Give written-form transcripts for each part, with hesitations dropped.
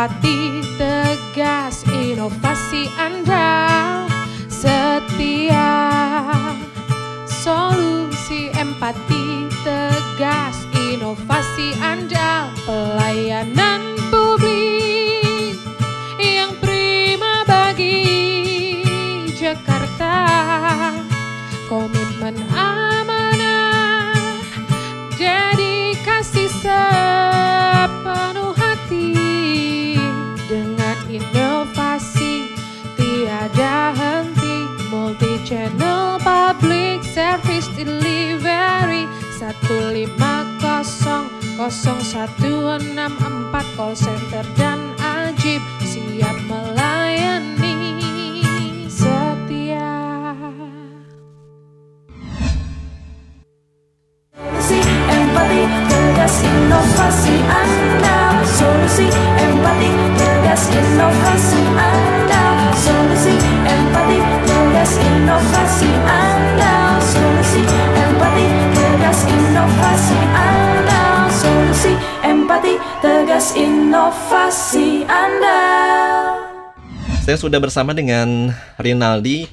empati, tegas, inovasi andal, setia. Solusi empati, tegas, inovasi andal, pelayanan publik yang prima bagi Jakarta. Komitmen amanah, dedikasi sepenuh hati, dengan inovasi tiada henti, multi channel public service delivery 1500164 call center dan ajib siap melayani, setia. Empati, tegas, inovasi andal. Solusi empati, tegas, inovasi andal. Solusi empati, tegas, inovasi andal. Solusi empati, tegas, inovasi andal. Solusi empati, tegas, inovasi andal. Saya sudah bersama dengan Rinaldi,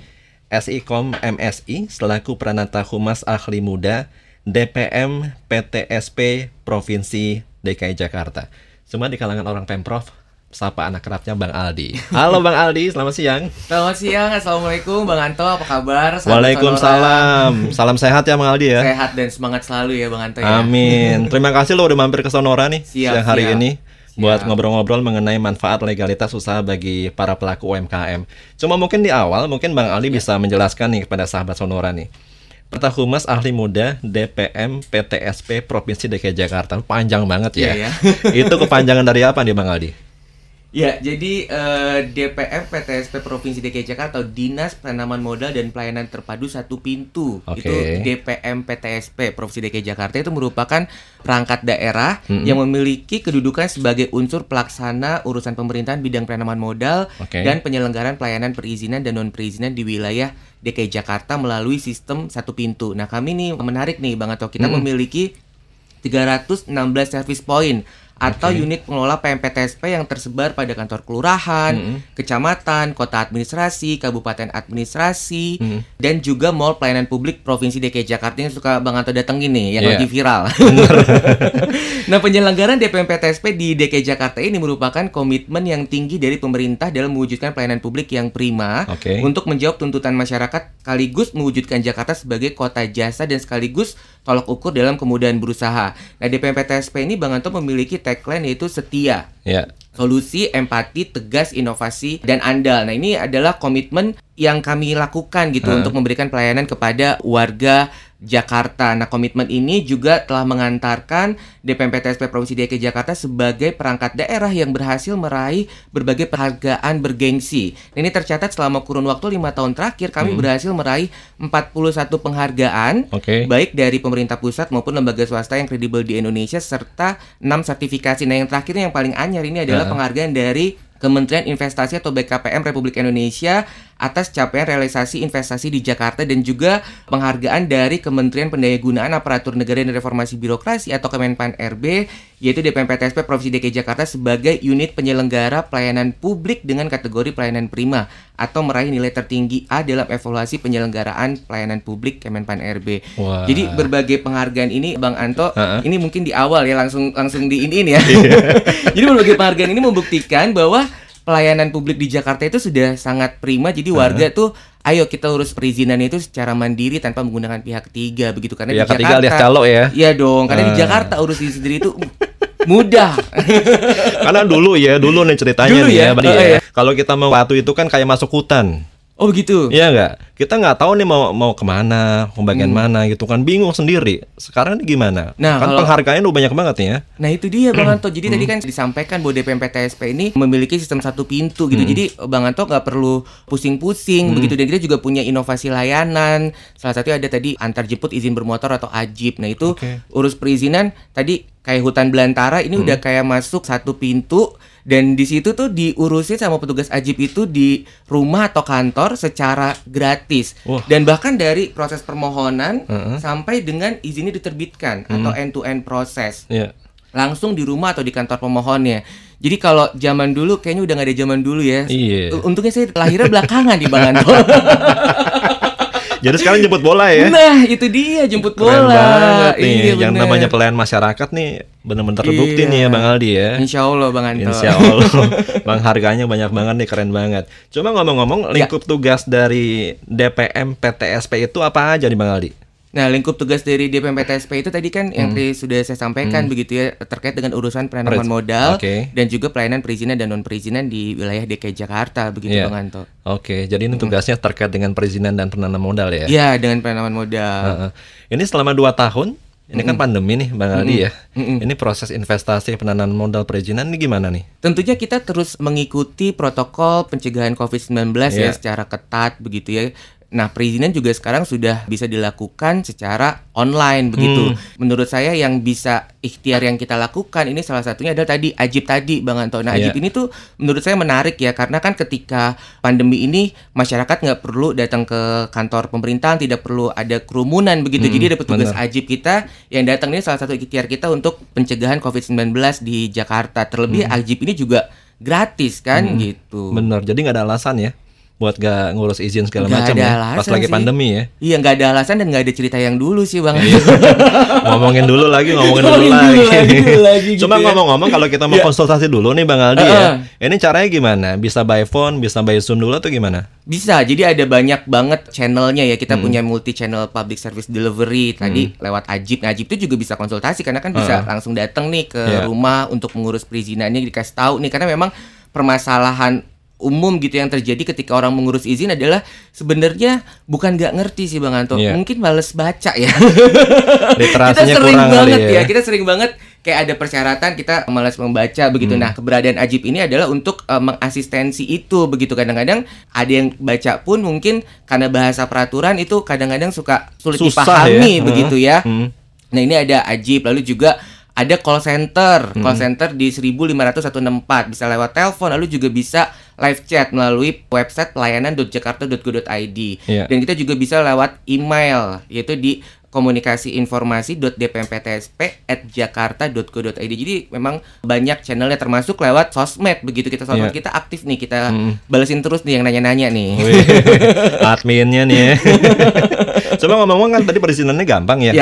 SIKOM MSI, selaku Pranata Humas Ahli Muda DPM PTSP Provinsi DKI Jakarta. Semua di kalangan orang Pemprov, sapa anak kerapnya Bang Aldi. Halo Bang Aldi, selamat siang. Selamat siang, Assalamualaikum Bang Anto, apa kabar? Waalaikumsalam. Salam sehat ya Bang Aldi ya. Sehat dan semangat selalu ya Bang Anto ya. Amin. Terima kasih lo udah mampir ke Sonora nih siang hari ini. Buat Siap. ngobrol-ngobrol mengenai manfaat legalitas usaha bagi para pelaku UMKM. Cuma mungkin di awal, mungkin Bang Aldi bisa menjelaskan nih kepada sahabat Sonora nih. Pranata Humas Ahli Muda DPM PTSP Provinsi DKI Jakarta. Panjang banget ya. Iya, ya. Itu kepanjangan dari apa nih Bang Aldi? Ya, jadi DPM PTSP Provinsi DKI Jakarta atau Dinas Penanaman Modal dan Pelayanan Terpadu Satu Pintu. Oke. Itu DPM PTSP Provinsi DKI Jakarta itu merupakan perangkat daerah yang memiliki kedudukan sebagai unsur pelaksana urusan pemerintahan bidang penanaman modal dan penyelenggaraan pelayanan perizinan dan non perizinan di wilayah DKI Jakarta melalui sistem Satu Pintu. Nah, kami nih menarik nih Bang Ato, kita memiliki 316 service point atau unit pengelola PMPTSP yang tersebar pada kantor kelurahan, kecamatan, kota administrasi, kabupaten administrasi, dan juga mall pelayanan publik Provinsi DKI Jakarta yang suka Bang Anto datengin nih, yang lagi viral. Nah, penyelenggaraan DPMPTSP di DKI Jakarta ini merupakan komitmen yang tinggi dari pemerintah dalam mewujudkan pelayanan publik yang prima untuk menjawab tuntutan masyarakat, sekaligus mewujudkan Jakarta sebagai kota jasa dan sekaligus tolak ukur dalam kemudahan berusaha. Nah, DPMPTSP ini Bang Anto memiliki tagline yaitu setia, solusi, empati, tegas, inovasi, dan andal. Nah, ini adalah komitmen yang kami lakukan gitu untuk memberikan pelayanan kepada warga Jakarta. Nah, komitmen ini juga telah mengantarkan DPMPTSP Provinsi DKI Jakarta sebagai perangkat daerah yang berhasil meraih berbagai penghargaan bergengsi. Nah, ini tercatat selama kurun waktu 5 tahun terakhir kami berhasil meraih 41 penghargaan baik dari pemerintah pusat maupun lembaga swasta yang kredibel di Indonesia serta 6 sertifikasi. Nah, yang terakhir yang paling anyar ini adalah penghargaan dari Kementerian Investasi atau BKPM Republik Indonesia atas capaian realisasi investasi di Jakarta dan juga penghargaan dari Kementerian Pendayagunaan Aparatur Negara dan Reformasi Birokrasi atau Kemenpan RB, yaitu DPMPTSP Provinsi DKI Jakarta sebagai unit penyelenggara pelayanan publik dengan kategori pelayanan prima atau meraih nilai tertinggi A dalam evaluasi penyelenggaraan pelayanan publik Kemenpan RB. Jadi berbagai penghargaan ini Bang Anto, ini mungkin di awal ya langsung diinin ya. Jadi berbagai penghargaan ini membuktikan bahwa pelayanan publik di Jakarta itu sudah sangat prima. Jadi warga tuh ayo kita urus perizinan itu secara mandiri tanpa menggunakan pihak ketiga begitu, karena di Jakarta alias calo ya. Iya dong, karena di Jakarta urus diri sendiri itu mudah. Karena dulu nih ceritanya nih ya. Kalau kita mau batu itu kan kayak masuk hutan. Oh begitu? Iya nggak? Kita nggak tahu nih mau kemana, mau bagian mana gitu kan, bingung sendiri. Sekarang ini gimana? Nah, kan penghargaannya udah banyak banget nih ya. Nah itu dia Bang Anto. Jadi tadi kan disampaikan bahwa DPMPTSP ini memiliki sistem satu pintu gitu. Jadi Bang Anto nggak perlu pusing-pusing begitu. Dan kita juga punya inovasi layanan. Salah satunya ada tadi antar jemput izin bermotor atau AJIB. Nah itu urus perizinan tadi kayak hutan belantara ini udah kayak masuk satu pintu. Dan di situ tuh diurusin sama petugas AJIB itu di rumah atau kantor secara gratis. Dan bahkan dari proses permohonan sampai dengan izinnya diterbitkan atau end to end proses. langsung di rumah atau di kantor pemohonnya. Jadi kalau zaman dulu kayaknya udah nggak ada zaman dulu ya. Iya. Untungnya saya lahirnya belakangan di Bang Anto. Jadi sekarang jemput bola ya. Nah, itu dia jemput Keren bola. banget nih. Iya, Yang bener. namanya pelayan masyarakat nih benar-benar terbukti Iya. nih ya Bang Aldi ya. Insya Allah Bang Anto. Insya Allah. Bang, harganya banyak banget nih, keren banget. Cuma ngomong-ngomong, lingkup tugas dari DPM PTSP itu apa aja nih Bang Aldi? Nah, lingkup tugas dari DPM PTSP itu tadi kan yang tadi sudah saya sampaikan begitu ya, terkait dengan urusan penanaman modal dan juga pelayanan perizinan dan non perizinan di wilayah DKI Jakarta begitu Bang Anto. Oke, jadi ini tugasnya terkait dengan perizinan dan penanaman modal ya? Iya, dengan penanaman modal. Ini selama 2 tahun, ini kan pandemi nih Bang Aldi ya. Ini proses investasi penanaman modal perizinan ini gimana nih? Tentunya kita terus mengikuti protokol pencegahan COVID-19 ya secara ketat begitu ya. Nah, perizinan juga sekarang sudah bisa dilakukan secara online begitu. Menurut saya yang bisa ikhtiar yang kita lakukan ini salah satunya adalah tadi Ajib tadi Bang Anto. Nah, Ajib ini tuh menurut saya menarik ya, karena kan ketika pandemi ini masyarakat nggak perlu datang ke kantor pemerintahan, tidak perlu ada kerumunan begitu. Jadi ada petugas Ajib kita yang datang, ini salah satu ikhtiar kita untuk pencegahan COVID-19 di Jakarta. Terlebih Ajib ini juga gratis kan gitu. Bener, jadi nggak ada alasan ya buat gak ngurus izin segala macam ya pas lagi pandemi ya. Iya, nggak ada alasan dan nggak ada cerita yang dulu sih Bang. ngomongin dulu lagi. Cuma ngomong-ngomong, kalau kita mau konsultasi dulu nih Bang Aldi ya, ini caranya gimana? Bisa by phone, bisa by Zoom dulu atau gimana? Bisa, jadi ada banyak banget channelnya ya. Kita punya multi channel public service delivery tadi lewat Ajib. Nah, Ajib itu juga bisa konsultasi karena kan bisa langsung datang nih ke rumah untuk mengurus perizinannya, dikasih tahu nih, karena memang permasalahan umum gitu yang terjadi ketika orang mengurus izin adalah sebenarnya bukan nggak ngerti sih Bang Anto, mungkin males baca ya. Literasinya kita sering kurang banget ya. Kita sering banget kayak ada persyaratan kita malas membaca begitu. Nah, keberadaan Ajib ini adalah untuk mengasistensi itu begitu. Kadang-kadang ada yang baca pun mungkin karena bahasa peraturan itu kadang-kadang suka sulit dipahami begitu ya. Nah, ini ada Ajib, lalu juga ada call center di 15514, bisa lewat telepon, lalu juga bisa live chat melalui website pelayanan.jakarta.go.id. Dan kita juga bisa lewat email, yaitu di komunikasi-informasi.dpmptsp@jakarta.go.id. Jadi memang banyak channelnya, termasuk lewat sosmed begitu. Kita sosmed kita aktif nih, kita balesin terus nih yang nanya-nanya nih. Adminnya nih ya. Coba ngomong-ngomong, kan tadi perizinannya gampang ya,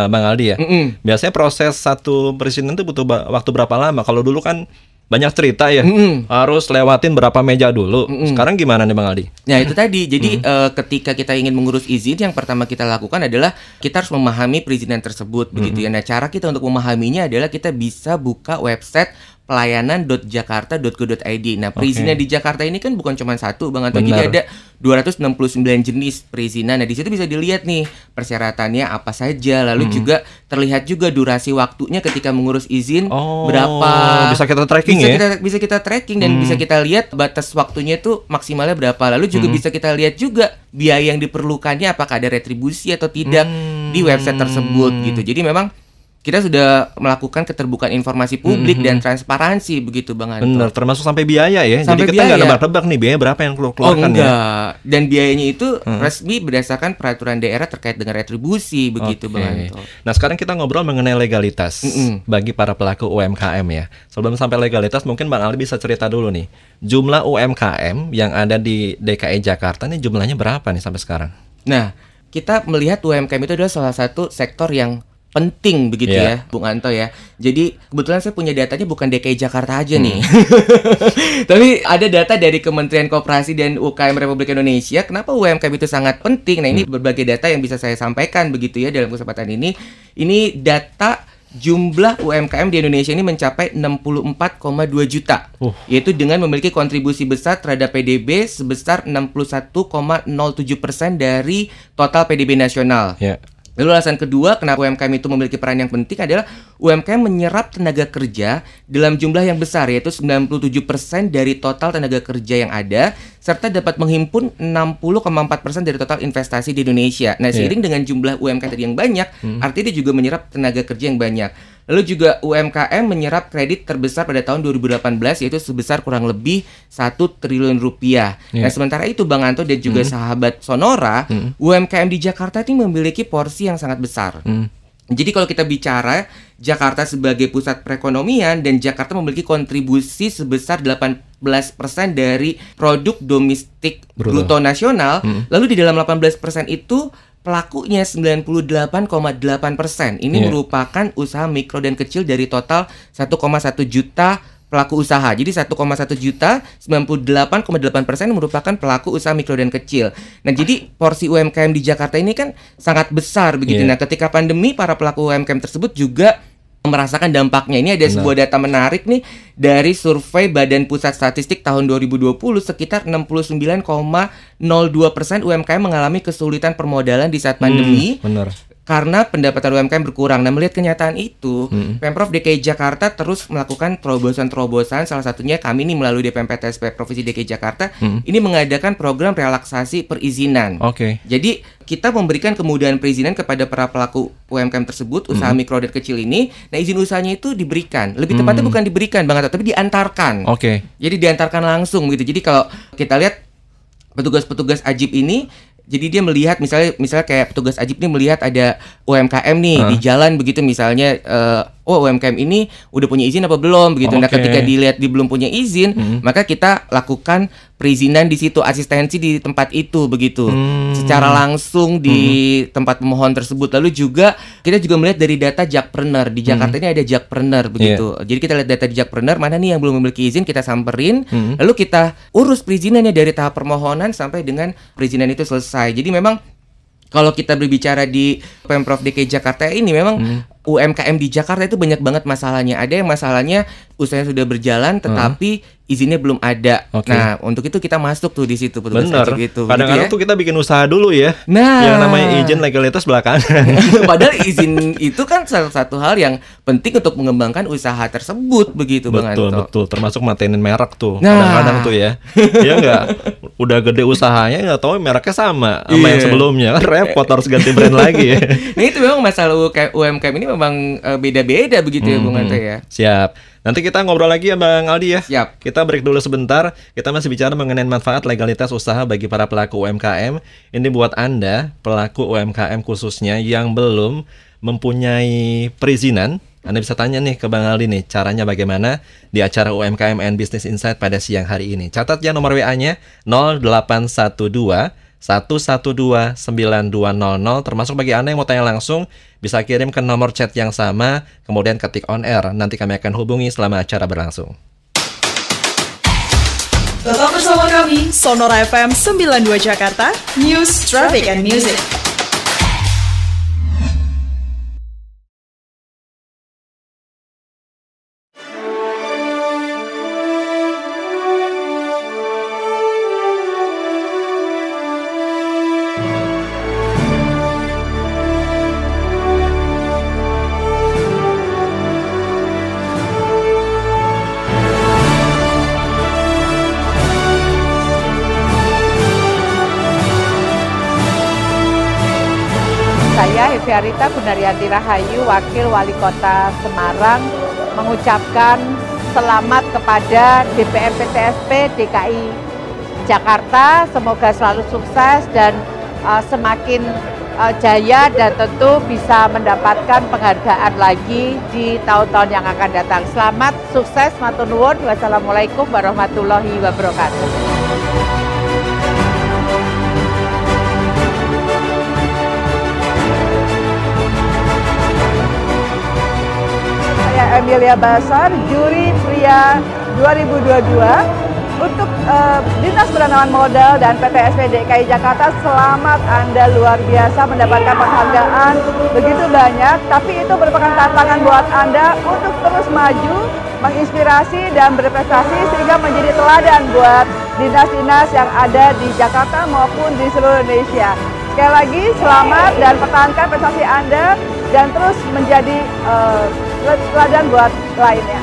Bang Aldi ya. Biasanya proses satu perizinan itu butuh waktu berapa lama? Kalau dulu kan banyak cerita ya, harus lewatin berapa meja dulu. Sekarang gimana nih Bang Aldi? Nah, itu tadi. Jadi ketika kita ingin mengurus izin, yang pertama kita lakukan adalah kita harus memahami perizinan tersebut begitu ya. Nah, cara kita untuk memahaminya adalah kita bisa buka website pelayanan.jakarta.go.id. Nah, perizinan di Jakarta ini kan bukan cuma satu Bang Anto. Jadi ada 269 jenis perizinan. Nah, di situ bisa dilihat nih persyaratannya apa saja, lalu juga terlihat juga durasi waktunya ketika mengurus izin berapa. Bisa kita tracking Bisa kita tracking dan bisa kita lihat batas waktunya itu maksimalnya berapa. Lalu juga bisa kita lihat juga biaya yang diperlukannya, apakah ada retribusi atau tidak di website tersebut gitu. Jadi memang kita sudah melakukan keterbukaan informasi publik dan transparansi begitu Bang Anto. Bener, termasuk sampai biaya ya. Sampai jadi kita nggak nebak-nebak nih biaya berapa yang keluarkan enggak. Dan biayanya itu resmi berdasarkan peraturan daerah terkait dengan retribusi begitu Bang Anto. Nah, sekarang kita ngobrol mengenai legalitas bagi para pelaku UMKM ya. Sebelum sampai legalitas, mungkin Bang Aldi bisa cerita dulu nih, jumlah UMKM yang ada di DKI Jakarta nih jumlahnya berapa nih sampai sekarang? Nah, kita melihat UMKM itu adalah salah satu sektor yang penting begitu ya Bung Anto ya. Jadi kebetulan saya punya datanya bukan DKI Jakarta aja nih. Tapi ada data dari Kementerian Koperasi dan UKM Republik Indonesia. Kenapa UMKM itu sangat penting? Nah, ini berbagai data yang bisa saya sampaikan begitu ya dalam kesempatan ini. Ini data jumlah UMKM di Indonesia ini mencapai 64,2 juta. Yaitu dengan memiliki kontribusi besar terhadap PDB sebesar 61,07% dari total PDB nasional. Lalu alasan kedua kenapa UMKM itu memiliki peran yang penting adalah UMKM menyerap tenaga kerja dalam jumlah yang besar, yaitu 97% dari total tenaga kerja yang ada, serta dapat menghimpun 60,4% dari total investasi di Indonesia. Nah, seiring dengan jumlah UMKM tadi yang banyak, artinya dia juga menyerap tenaga kerja yang banyak. Lalu juga UMKM menyerap kredit terbesar pada tahun 2018, yaitu sebesar kurang lebih 1 triliun rupiah. Nah, sementara itu Bang Anto dan juga sahabat Sonora, UMKM di Jakarta ini memiliki porsi yang sangat besar. Jadi kalau kita bicara Jakarta sebagai pusat perekonomian dan Jakarta memiliki kontribusi sebesar 18% dari produk domestik bruto nasional, lalu di dalam 18% itu pelakunya 98,8%. Ini merupakan usaha mikro dan kecil dari total 1,1 juta pelaku usaha. Jadi 1,1 juta 98,8% merupakan pelaku usaha mikro dan kecil. Nah, jadi porsi UMKM di Jakarta ini kan sangat besar begitu. Nah, ketika pandemi para pelaku UMKM tersebut juga merasakan dampaknya. Ini ada sebuah data menarik nih dari survei Badan Pusat Statistik tahun 2020, sekitar 69,02% UMKM mengalami kesulitan permodalan di saat pandemi. Benar. Karena pendapatan UMKM berkurang. Nah, melihat kenyataan itu, Pemprov DKI Jakarta terus melakukan terobosan-terobosan. Salah satunya kami nih melalui DPM PTSP Provinsi DKI Jakarta ini mengadakan program relaksasi perizinan. Jadi kita memberikan kemudahan perizinan kepada para pelaku UMKM tersebut, usaha mikro dan kecil ini. Nah, izin usahanya itu diberikan. Lebih tepatnya bukan diberikan, Bang Atta, tapi diantarkan. Jadi diantarkan langsung gitu. Jadi kalau kita lihat petugas-petugas Ajib ini, jadi dia melihat misalnya kayak petugas Ajib ini melihat ada UMKM nih di jalan begitu, misalnya UMKM ini udah punya izin apa belum begitu. Nah, ketika dilihat dia belum punya izin, maka kita lakukan perizinan di situ, asistensi di tempat itu begitu. Secara langsung di tempat pemohon tersebut. Lalu juga kita juga melihat dari data Jakpreneur. Di Jakarta ini ada Jakpreneur begitu. Jadi kita lihat data di Jakpreneur, mana nih yang belum memiliki izin, kita samperin, lalu kita urus perizinannya dari tahap permohonan sampai dengan perizinan itu selesai. Jadi memang kalau kita berbicara di Pemprov DKI Jakarta ini memang UMKM di Jakarta itu banyak banget masalahnya. Ada yang masalahnya usahanya sudah berjalan tetapi izinnya belum ada. Nah, untuk itu kita masuk tuh di situ petugas gitu. Kadang-kadang tuh kita bikin usaha dulu ya. Nah, yang namanya izin legalitas belakangan. Padahal izin itu kan salah satu hal yang penting untuk mengembangkan usaha tersebut begitu, Bang Anto. Betul. Termasuk matenin merek tuh. Kadang-kadang tuh ya. Iya enggak? Udah gede usahanya enggak tahu mereknya sama yang sebelumnya. Kan repot, harus ganti brand lagi ya. Nah, itu memang masalah UMKM ini memang beda-beda begitu ya, Bung Anto ya. Siap. Nanti kita ngobrol lagi ya Bang Aldi ya. Siap. Kita break dulu sebentar. Kita masih bicara mengenai manfaat legalitas usaha bagi para pelaku UMKM. Ini buat Anda, pelaku UMKM khususnya yang belum mempunyai perizinan. Anda bisa tanya nih ke Bang Aldi nih, caranya bagaimana di acara UMKM and Business Insight pada siang hari ini. Catat ya nomor WA-nya 0812 1129200. Termasuk bagi Anda yang mau tanya langsung, bisa kirim ke nomor chat yang sama, kemudian ketik on air. Nanti kami akan hubungi selama acara berlangsung. Tetap bersama kami, Sonora FM 92 Jakarta, News, Traffic and Music. Saya Eviarita Gunaryanti Rahayu, Wakil Wali Kota Semarang, mengucapkan selamat kepada DPM PTSP DKI Jakarta. Semoga selalu sukses dan semakin jaya dan tentu bisa mendapatkan penghargaan lagi di tahun-tahun yang akan datang. Selamat, sukses, matur nuwun. Wassalamualaikum warahmatullahi wabarakatuh. Emilia Basar, juri pria 2022 untuk Dinas Penanaman Modal dan PTSP DKI Jakarta. Selamat, Anda luar biasa mendapatkan penghargaan begitu banyak, tapi itu merupakan tantangan buat Anda untuk terus maju, menginspirasi dan berprestasi sehingga menjadi teladan buat dinas-dinas yang ada di Jakarta maupun di seluruh Indonesia. Sekali lagi selamat dan pertahankan prestasi Anda dan terus menjadi teladan buat lainnya.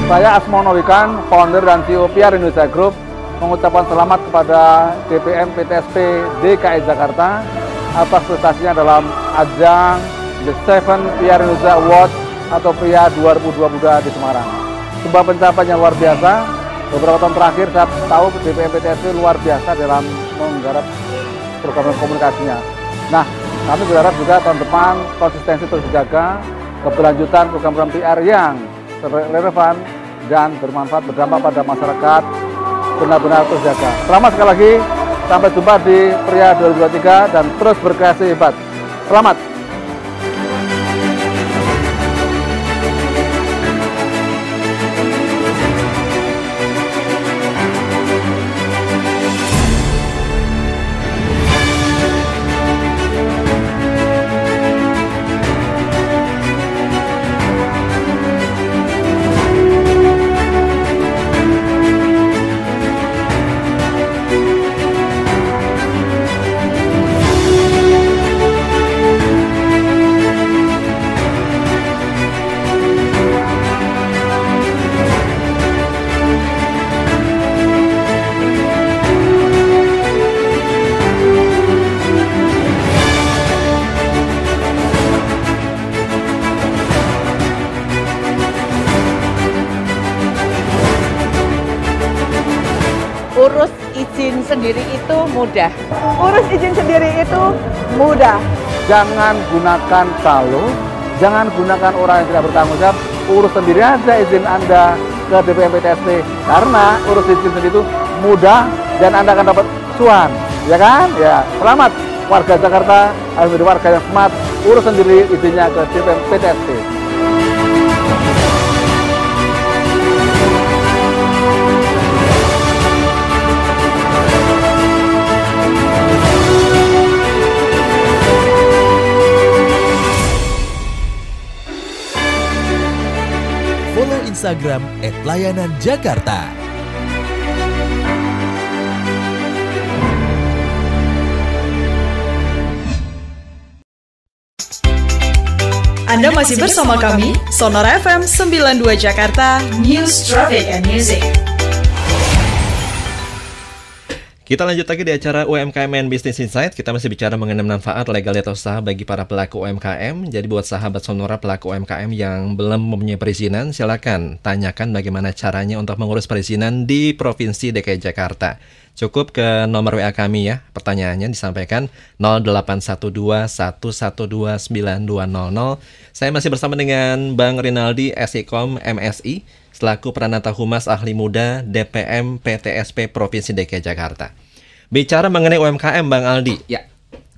Saya Asmono Wikan, founder dan CEO PR Indonesia Group, mengucapkan selamat kepada DPM PTSP DKI Jakarta atas prestasinya dalam ajang The Seven PR Indonesia Award atau Pria 2022 di Semarang. Sebuah pencapaian yang luar biasa. Beberapa tahun terakhir saya tahu DPM PTSP luar biasa dalam menggarap program komunikasinya. Nah, kami berharap juga tahun depan konsistensi terus dijaga, keberlanjutan program-program PR yang relevan dan bermanfaat, berdampak pada masyarakat benar-benar terus jaga. Selamat sekali lagi, sampai jumpa di Pria 2023 dan terus berkreasi hebat. Selamat. Urus izin sendiri itu mudah. Urus izin sendiri itu mudah. Jangan gunakan calo, jangan gunakan orang yang tidak bertanggung jawab. Urus sendiri aja izin Anda ke DPM PTSP. Karena urus izin sendiri itu mudah dan Anda akan dapat cuan. Ya kan? Ya, selamat warga Jakarta, harus menjadi warga yang smart. Urus sendiri izinnya ke DPM PTSP. Follow Instagram @layananjakarta. Anda masih bersama kami, Sonora FM 92 Jakarta, News, Traffic, and Music. Kita lanjut lagi di acara UMKM and Business Insight. Kita masih bicara mengenai manfaat legalitas usaha bagi para pelaku UMKM. Jadi buat sahabat Sonora pelaku UMKM yang belum mempunyai perizinan, silakan tanyakan bagaimana caranya untuk mengurus perizinan di Provinsi DKI Jakarta. Cukup ke nomor WA kami ya. Pertanyaannya disampaikan 0812-112-9200. Saya masih bersama dengan Bang Rinaldi, SIKOM MSI, selaku Pranata Humas Ahli Muda DPM PTSP Provinsi DKI Jakarta. Bicara mengenai UMKM, Bang Aldi. Ya.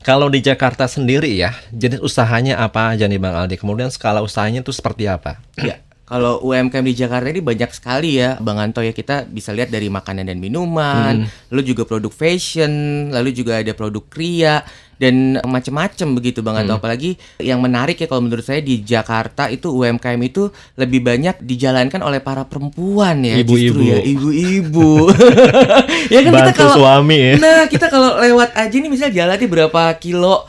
Kalau di Jakarta sendiri ya, jenis usahanya apa aja nih Bang Aldi? Kemudian skala usahanya itu seperti apa? Ya. Kalau UMKM di Jakarta ini banyak sekali ya, Bang Anto ya. Kita bisa lihat dari makanan dan minuman, lalu juga produk fashion, lalu juga ada produk kria dan macam-macam begitu Bang Anto. Apalagi yang menarik ya kalau menurut saya di Jakarta itu UMKM itu lebih banyak dijalankan oleh para perempuan ya, ibu-ibu. Justru ya, ibu-ibu. Ya kan Bantu kita kalau suami ya. Nah, kita kalau lewat aja nih misalnya jalannya berapa kilo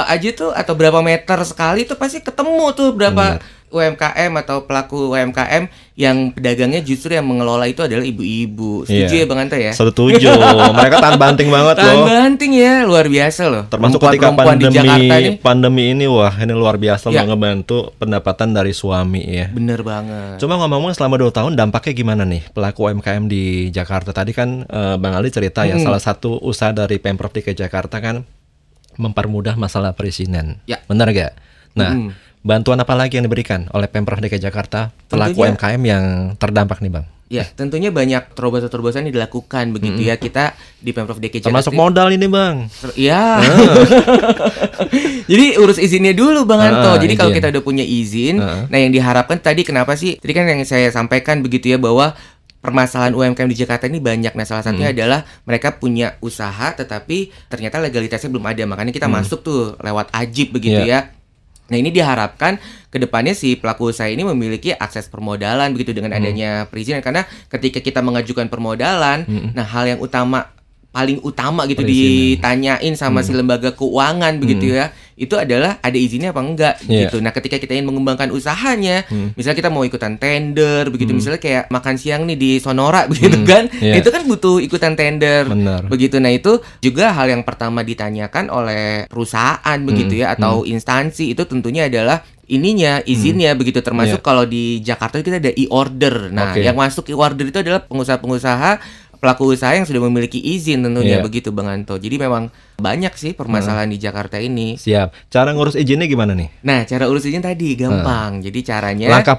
aja tuh atau berapa meter sekali tuh pasti ketemu tuh berapa UMKM atau pelaku UMKM yang pedagangnya justru yang mengelola itu adalah ibu-ibu. Setuju ya Bang Anto ya? Setuju. Mereka tahan banting banget Tahan loh. banting ya, luar biasa loh. Termasuk ketika pandemi ini, wah ini luar biasa loh ngebantu pendapatan dari suami ya. Bener banget. Cuma ngomong-ngomong selama 2 tahun dampaknya gimana nih pelaku UMKM di Jakarta? Tadi kan Bang Ali cerita ya, salah satu usaha dari Pemprov DKI Jakarta kan mempermudah masalah perizinan. Ya. Benar gak? Nah, bantuan apa lagi yang diberikan oleh Pemprov DKI Jakarta pelaku UMKM yang terdampak nih Bang? Ya, tentunya banyak terobosan-terobosan yang dilakukan begitu ya. Kita di Pemprov DKI Jakarta termasuk modal ini Bang. Ya. Jadi urus izinnya dulu Bang Anto. Jadi kalau kita udah punya izin, nah yang diharapkan tadi kenapa sih? Tadi kan yang saya sampaikan begitu ya bahwa permasalahan UMKM di Jakarta ini banyak. Nah, salah satunya adalah mereka punya usaha tetapi ternyata legalitasnya belum ada. Makanya kita masuk tuh lewat Ajib begitu ya. Nah, ini diharapkan ke depannya si pelaku usaha ini memiliki akses permodalan begitu dengan adanya perizinan, karena ketika kita mengajukan permodalan, nah hal yang paling utama gitu ditanyain sama si lembaga keuangan begitu ya. itu adalah ada izinnya apa enggak gitu. Nah, ketika kita ingin mengembangkan usahanya, misalnya kita mau ikutan tender begitu, misalnya kayak makan siang nih di Sonora begitu kan, itu kan butuh ikutan tender. Benar. Begitu. Nah, itu juga hal yang pertama ditanyakan oleh perusahaan begitu ya, atau instansi, itu tentunya adalah izinnya begitu, termasuk kalau di Jakarta kita ada e-order. Nah, yang masuk e-order itu adalah pengusaha-pengusaha, pelaku usaha yang sudah memiliki izin tentunya begitu Bang Anto. Jadi memang banyak sih permasalahan di Jakarta ini. Siap. Cara ngurus izinnya gimana nih? Nah, cara urus izin tadi gampang. Jadi caranya Langkah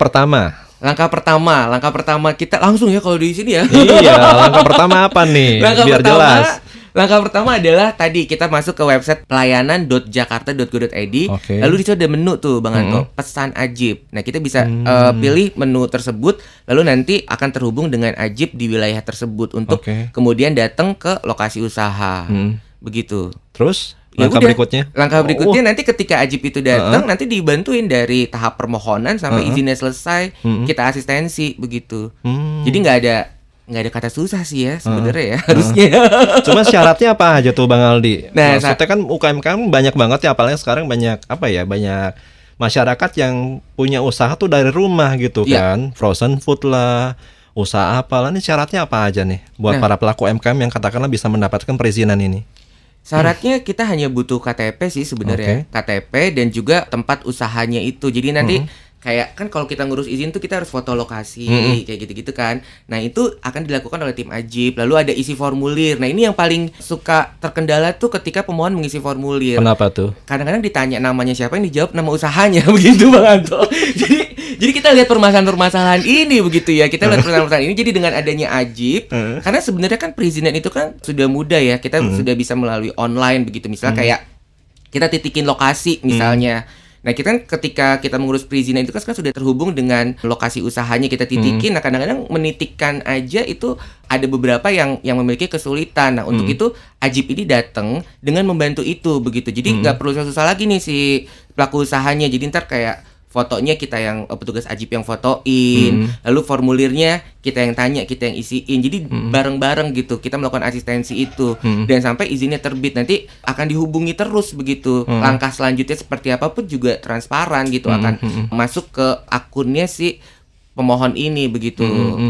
pertama kita langsung ya kalau di sini ya. Iya, langkah pertama apa nih? Biar jelas. Langkah pertama adalah tadi kita masuk ke website pelayanan.jakarta.go.id. Lalu di situ ada menu tuh Bang Anto, pesan Ajib. Nah, kita bisa pilih menu tersebut, lalu nanti akan terhubung dengan Ajib di wilayah tersebut untuk kemudian datang ke lokasi usaha. Begitu. Terus langkah berikutnya? Langkah berikutnya nanti ketika Ajib itu datang, nanti dibantuin dari tahap permohonan sampai izinnya selesai, kita asistensi begitu. Jadi nggak ada kata susah sih ya sebenarnya ya harusnya. Cuma syaratnya apa aja tuh Bang Aldi? Nah, maksudnya kan UMKM banyak banget ya, apalagi sekarang banyak banyak masyarakat yang punya usaha tuh dari rumah gitu kan, frozen food lah, usaha apalah. Ini syaratnya apa aja nih buat para pelaku UMKM yang katakanlah bisa mendapatkan perizinan ini? Syaratnya kita hanya butuh KTP sih sebenarnya, KTP dan juga tempat usahanya itu. Jadi nanti kayak kan kalau kita ngurus izin tuh kita harus foto lokasi kayak gitu-gitu kan. Nah, itu akan dilakukan oleh tim Ajib. Lalu ada isi formulir. Nah, ini yang paling suka terkendala tuh ketika pemohon mengisi formulir. Kenapa tuh? Kadang-kadang ditanya namanya siapa, yang dijawab nama usahanya begitu Bang Anto. Jadi kita lihat permasalahan-permasalahan ini begitu ya. Kita lihat permasalahan ini. Jadi dengan adanya Ajib, karena sebenarnya kan perizinan itu kan sudah mudah ya. Kita sudah bisa melalui online begitu. Misalnya kayak kita titikin lokasi misalnya. Nah, kita kan ketika kita mengurus perizinan itu kan sudah terhubung dengan lokasi usahanya, kita titikin. Nah, kadang-kadang menitikkan aja itu ada beberapa yang memiliki kesulitan. Nah, untuk itu Ajib ini datang dengan membantu itu begitu. Jadi nggak perlu susah lagi nih si pelaku usahanya. Jadi ntar kayak fotonya kita yang petugas Ajib yang fotoin, lalu formulirnya kita yang tanya, kita yang isiin. Jadi bareng-bareng gitu kita melakukan asistensi itu dan sampai izinnya terbit. Nanti akan dihubungi terus begitu. Langkah selanjutnya seperti apapun juga transparan gitu, akan masuk ke akunnya si pemohon ini begitu.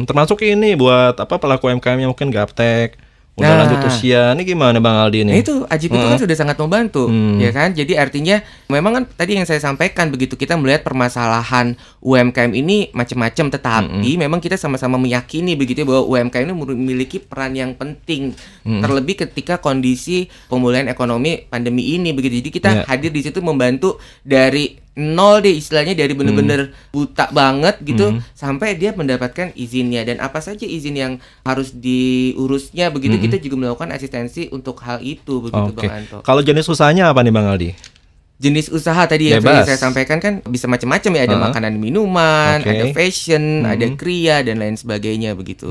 Termasuk ini buat pelaku UMKM yang mungkin gaptek, udah lanjut usia, ini gimana Bang Aldi nih? Nah, itu Ajib itu kan sudah sangat membantu, ya kan? Jadi artinya memang kan tadi yang saya sampaikan begitu, kita melihat permasalahan UMKM ini macam-macam, tetapi memang kita sama-sama meyakini begitu ya, bahwa UMKM ini memiliki peran yang penting, terlebih ketika kondisi pemulihan ekonomi pandemi ini begitu. Jadi kita hadir di situ membantu dari nol deh istilahnya, dari bener-bener buta banget gitu sampai dia mendapatkan izinnya, dan apa saja izin yang harus diurusnya begitu. Kita juga melakukan asistensi untuk hal itu begitu Bang Anto. Kalau jenis usahanya apa nih Bang Aldi? Jenis usaha tadi yang saya sampaikan kan bisa macam-macam ya, ada makanan minuman, ada fashion, ada kriya dan lain sebagainya begitu.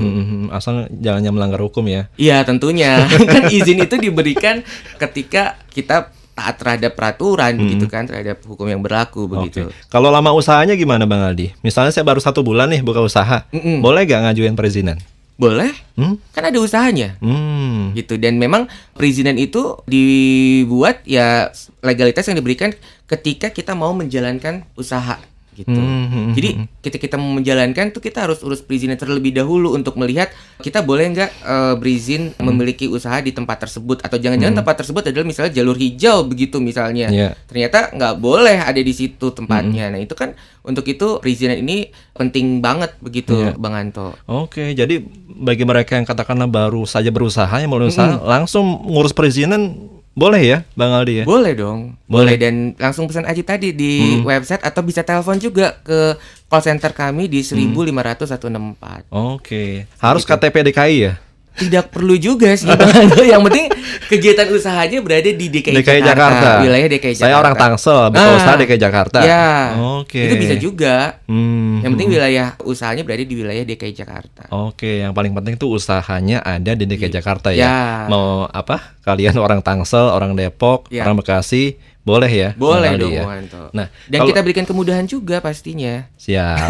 Asal jangan melanggar hukum ya. Iya tentunya. Kan izin itu diberikan ketika kita taat terhadap peraturan begitu kan, terhadap hukum yang berlaku begitu. Kalau lama usahanya gimana Bang Aldi? Misalnya saya baru 1 bulan nih buka usaha, boleh gak ngajuin perizinan? Boleh, kan ada usahanya gitu. Dan memang perizinan itu dibuat ya, legalitas yang diberikan ketika kita mau menjalankan usaha gitu. Jadi ketika kita mau menjalankan tuh kita harus urus perizinan terlebih dahulu untuk melihat kita boleh nggak berizin memiliki usaha di tempat tersebut, atau jangan-jangan tempat tersebut adalah misalnya jalur hijau begitu misalnya. Ternyata nggak boleh ada di situ tempatnya. Nah, itu kan untuk itu perizinan ini penting banget begitu Bang Anto. Oke, jadi bagi mereka yang katakanlah baru saja berusaha, yang mau usaha langsung ngurus perizinan boleh ya Bang Aldi ya? Boleh dong. Boleh, dan langsung pesan Ajib tadi di website, atau bisa telepon juga ke call center kami di 1500164. Oke. Harus gitu. KTP DKI ya? Tidak perlu juga sih Bang Anto. Yang penting kegiatan usahanya berada di DKI Jakarta. Wilayah DKI Jakarta. Saya orang Tangsel, buka usaha DKI Jakarta. Ya. Itu bisa juga. Yang penting wilayah usahanya berada di wilayah DKI Jakarta. Oke, yang paling penting tuh usahanya ada di DKI Jakarta ya. Mau apa? Kalian orang Tangsel, orang Depok, orang Bekasi, boleh ya? Boleh dong, ya. Nah, dan kita berikan kemudahan juga pastinya. Siap.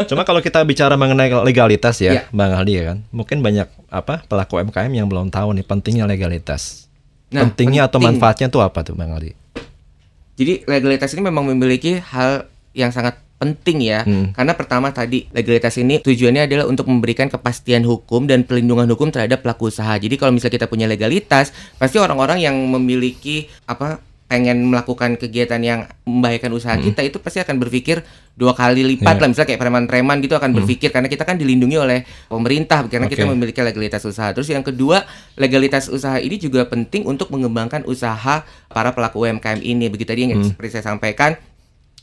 Cuma kalau kita bicara mengenai legalitas ya, Bang Aldi ya kan, mungkin banyak pelaku UMKM yang belum tahu nih pentingnya legalitas. Pentingnya atau manfaatnya tuh apa tuh Bang Aldi? Jadi legalitas ini memang memiliki hal yang sangat penting ya, karena pertama tadi legalitas ini tujuannya adalah untuk memberikan kepastian hukum dan pelindungan hukum terhadap pelaku usaha. Jadi kalau misalnya kita punya legalitas, pasti orang-orang yang memiliki pengen melakukan kegiatan yang membahayakan usaha kita itu pasti akan berpikir 2 kali lipat lah, misalnya kayak preman-preman gitu akan berpikir, karena kita kan dilindungi oleh pemerintah karena kita memiliki legalitas usaha. Terus yang kedua, legalitas usaha ini juga penting untuk mengembangkan usaha para pelaku UMKM ini. Begitu tadi yang seperti saya sampaikan,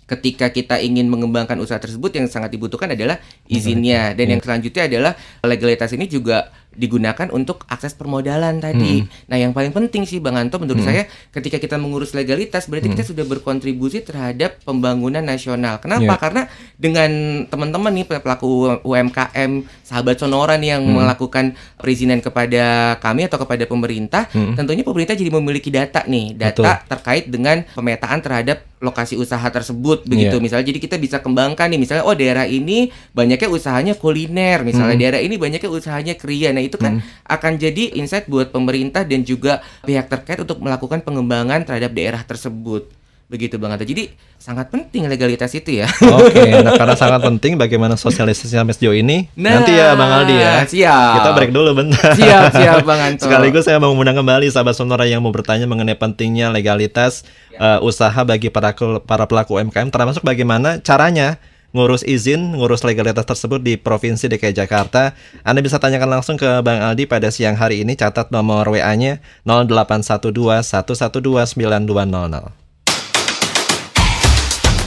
ketika kita ingin mengembangkan usaha tersebut yang sangat dibutuhkan adalah izinnya. Dan yang selanjutnya adalah legalitas ini juga digunakan untuk akses permodalan tadi. Nah, yang paling penting sih Bang Anto menurut saya, ketika kita mengurus legalitas berarti kita sudah berkontribusi terhadap pembangunan nasional. Kenapa? Karena dengan teman-teman nih pelaku UMKM sahabat Sonora nih yang melakukan perizinan kepada kami atau kepada pemerintah, tentunya pemerintah jadi memiliki data nih, data terkait dengan pemetaan terhadap lokasi usaha tersebut begitu. Misalnya jadi kita bisa kembangkan nih, misalnya daerah ini banyaknya usahanya kuliner, misalnya daerah ini banyaknya usahanya kria. Nah, itu kan akan jadi insight buat pemerintah dan juga pihak terkait untuk melakukan pengembangan terhadap daerah tersebut. Begitu Bang Anto. Jadi sangat penting legalitas itu ya. Oke, nah karena sangat penting bagaimana sosialisasi sejauh ini. Nanti ya Bang Aldi ya. Siap. Kita break dulu bentar. Siap Bang Anto. Sekaligus saya mau mengundang kembali sahabat Sonora yang mau bertanya mengenai pentingnya legalitas usaha bagi para pelaku UMKM, termasuk bagaimana caranya ngurus izin, ngurus legalitas tersebut di Provinsi DKI Jakarta. Anda bisa tanyakan langsung ke Bang Aldi pada siang hari ini. Catat nomor WA-nya 0812 112 9200.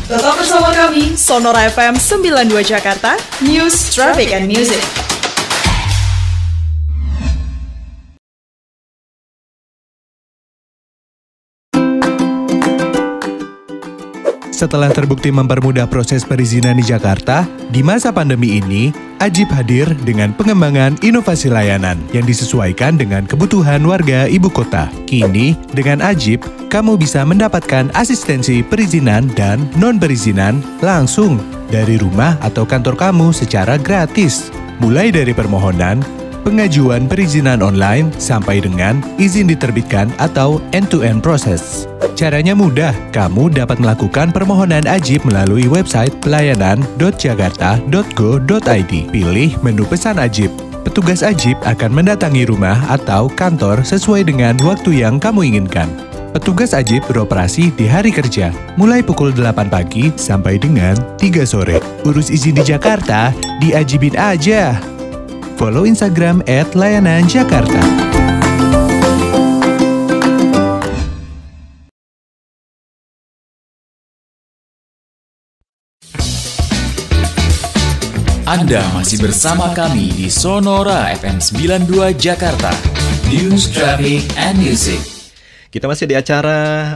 Tetap bersama kami, Sonora FM 92 Jakarta, News, Traffic, and Music. Setelah terbukti mempermudah proses perizinan di Jakarta, di masa pandemi ini, Ajib hadir dengan pengembangan inovasi layanan yang disesuaikan dengan kebutuhan warga ibu kota. Kini, dengan Ajib, kamu bisa mendapatkan asistensi perizinan dan non-perizinan langsung dari rumah atau kantor kamu secara gratis. Mulai dari permohonan, pengajuan perizinan online, sampai dengan izin diterbitkan atau end-to-end proses. Caranya mudah, kamu dapat melakukan permohonan Ajib melalui website pelayanan.jakarta.go.id. Pilih menu pesan Ajib. Petugas Ajib akan mendatangi rumah atau kantor sesuai dengan waktu yang kamu inginkan. Petugas Ajib beroperasi di hari kerja, mulai pukul 8 pagi sampai dengan 3 sore. Urus izin di Jakarta, diajibin aja. Follow Instagram @layananjakarta. Anda masih bersama kami di Sonora FM 92 Jakarta. News, Traffic, and Music. Kita masih di acara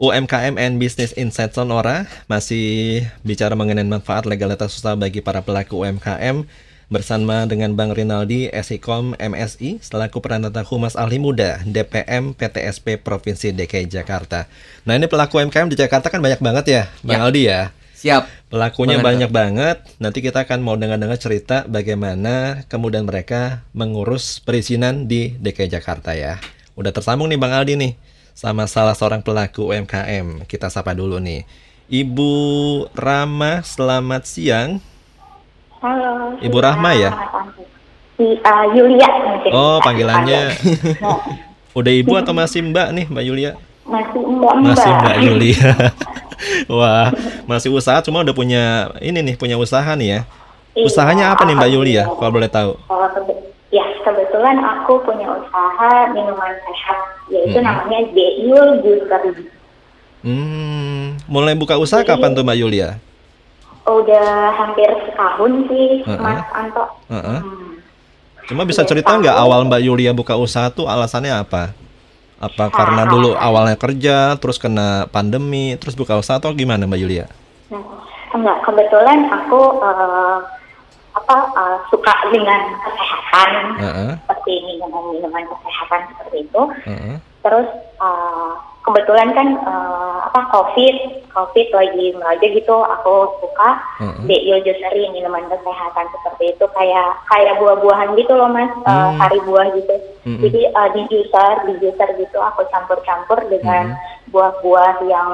UMKM and Business Insight Sonora. Masih bicara mengenai manfaat legalitas usaha bagi para pelaku UMKM. Bersama dengan Bang Rinaldi, SIKOM MSI, selaku Peranata Humas Ahli Muda, DPM PTSP Provinsi DKI Jakarta. Nah, ini pelaku UMKM di Jakarta kan banyak banget ya, Bang Aldi ya? Siap. Pelakunya banyak banget. Nanti kita akan mau dengar-dengar cerita bagaimana kemudian mereka mengurus perizinan di DKI Jakarta ya. Udah tersambung nih Bang Aldi nih sama salah seorang pelaku UMKM. Kita sapa dulu nih. Ibu Rama, selamat siang. Halo. Ibu Rahma ya? Yulia mungkin. Oh, panggilannya. Udah ibu atau masih Mbak nih, Mbak Yulia? Masih Mbak. Masih Mbak Yulia. Wah, masih usaha, cuma udah punya usaha nih ya. Iya, usahanya apa nih Mbak Yulia, kalau boleh tahu? Ya, kebetulan aku punya usaha minuman sehat, yaitu namanya Deyul Juicer. Mulai buka usaha kapan tuh Mbak Yulia? Udah hampir setahun sih, Mas Anto. Cuma bisa cerita nggak awal Mbak Yulia buka usaha tuh alasannya apa? Apa karena dulu awalnya kerja, terus kena pandemi, terus buka usaha atau gimana Mbak Yulia? Enggak, kebetulan aku suka dengan kesehatan, seperti minuman kesehatan seperti itu. Terus kebetulan kan COVID lagi aja gitu, aku suka Deil Juicery, minuman kesehatan seperti itu, kayak buah-buahan gitu loh Mas, sari buah gitu. Jadi di juicer gitu aku campur dengan buah-buah yang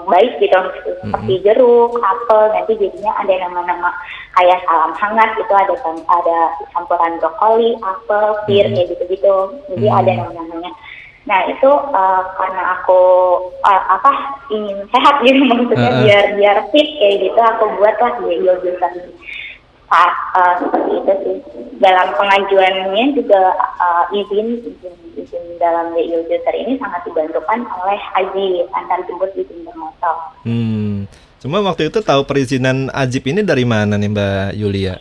baik gitu, seperti jeruk, apel, nanti jadinya ada nama-nama kayak salam hangat itu, ada campuran brokoli, apel, pir, kayak gitu-gitu. Jadi ada nama-namanya. Nah itu karena aku ingin sehat gitu, maksudnya biar fit kayak gitu, aku buatlah Deil Juicery. Seperti itu sih. Dalam pengajuannya juga izin dalam Deil Juicery ini sangat dibantukan oleh Ajib, antar jemput di pintu motor. Cuma waktu itu tahu perizinan Ajib ini dari mana nih Mbak Yulia?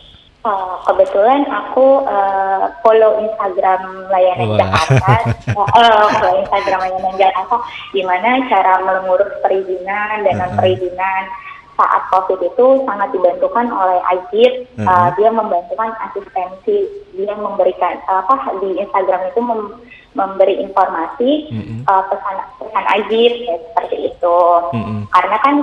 Kebetulan aku follow Instagram layanan Jakarta, follow Instagram layanan Jakarta, di mana cara mengurus perizinan dan non perizinan saat COVID itu sangat dibantukan oleh Ajib. Dia membantukan asistensi, dia memberikan di Instagram itu memberi informasi pesan Ajib ya, seperti itu. Karena kan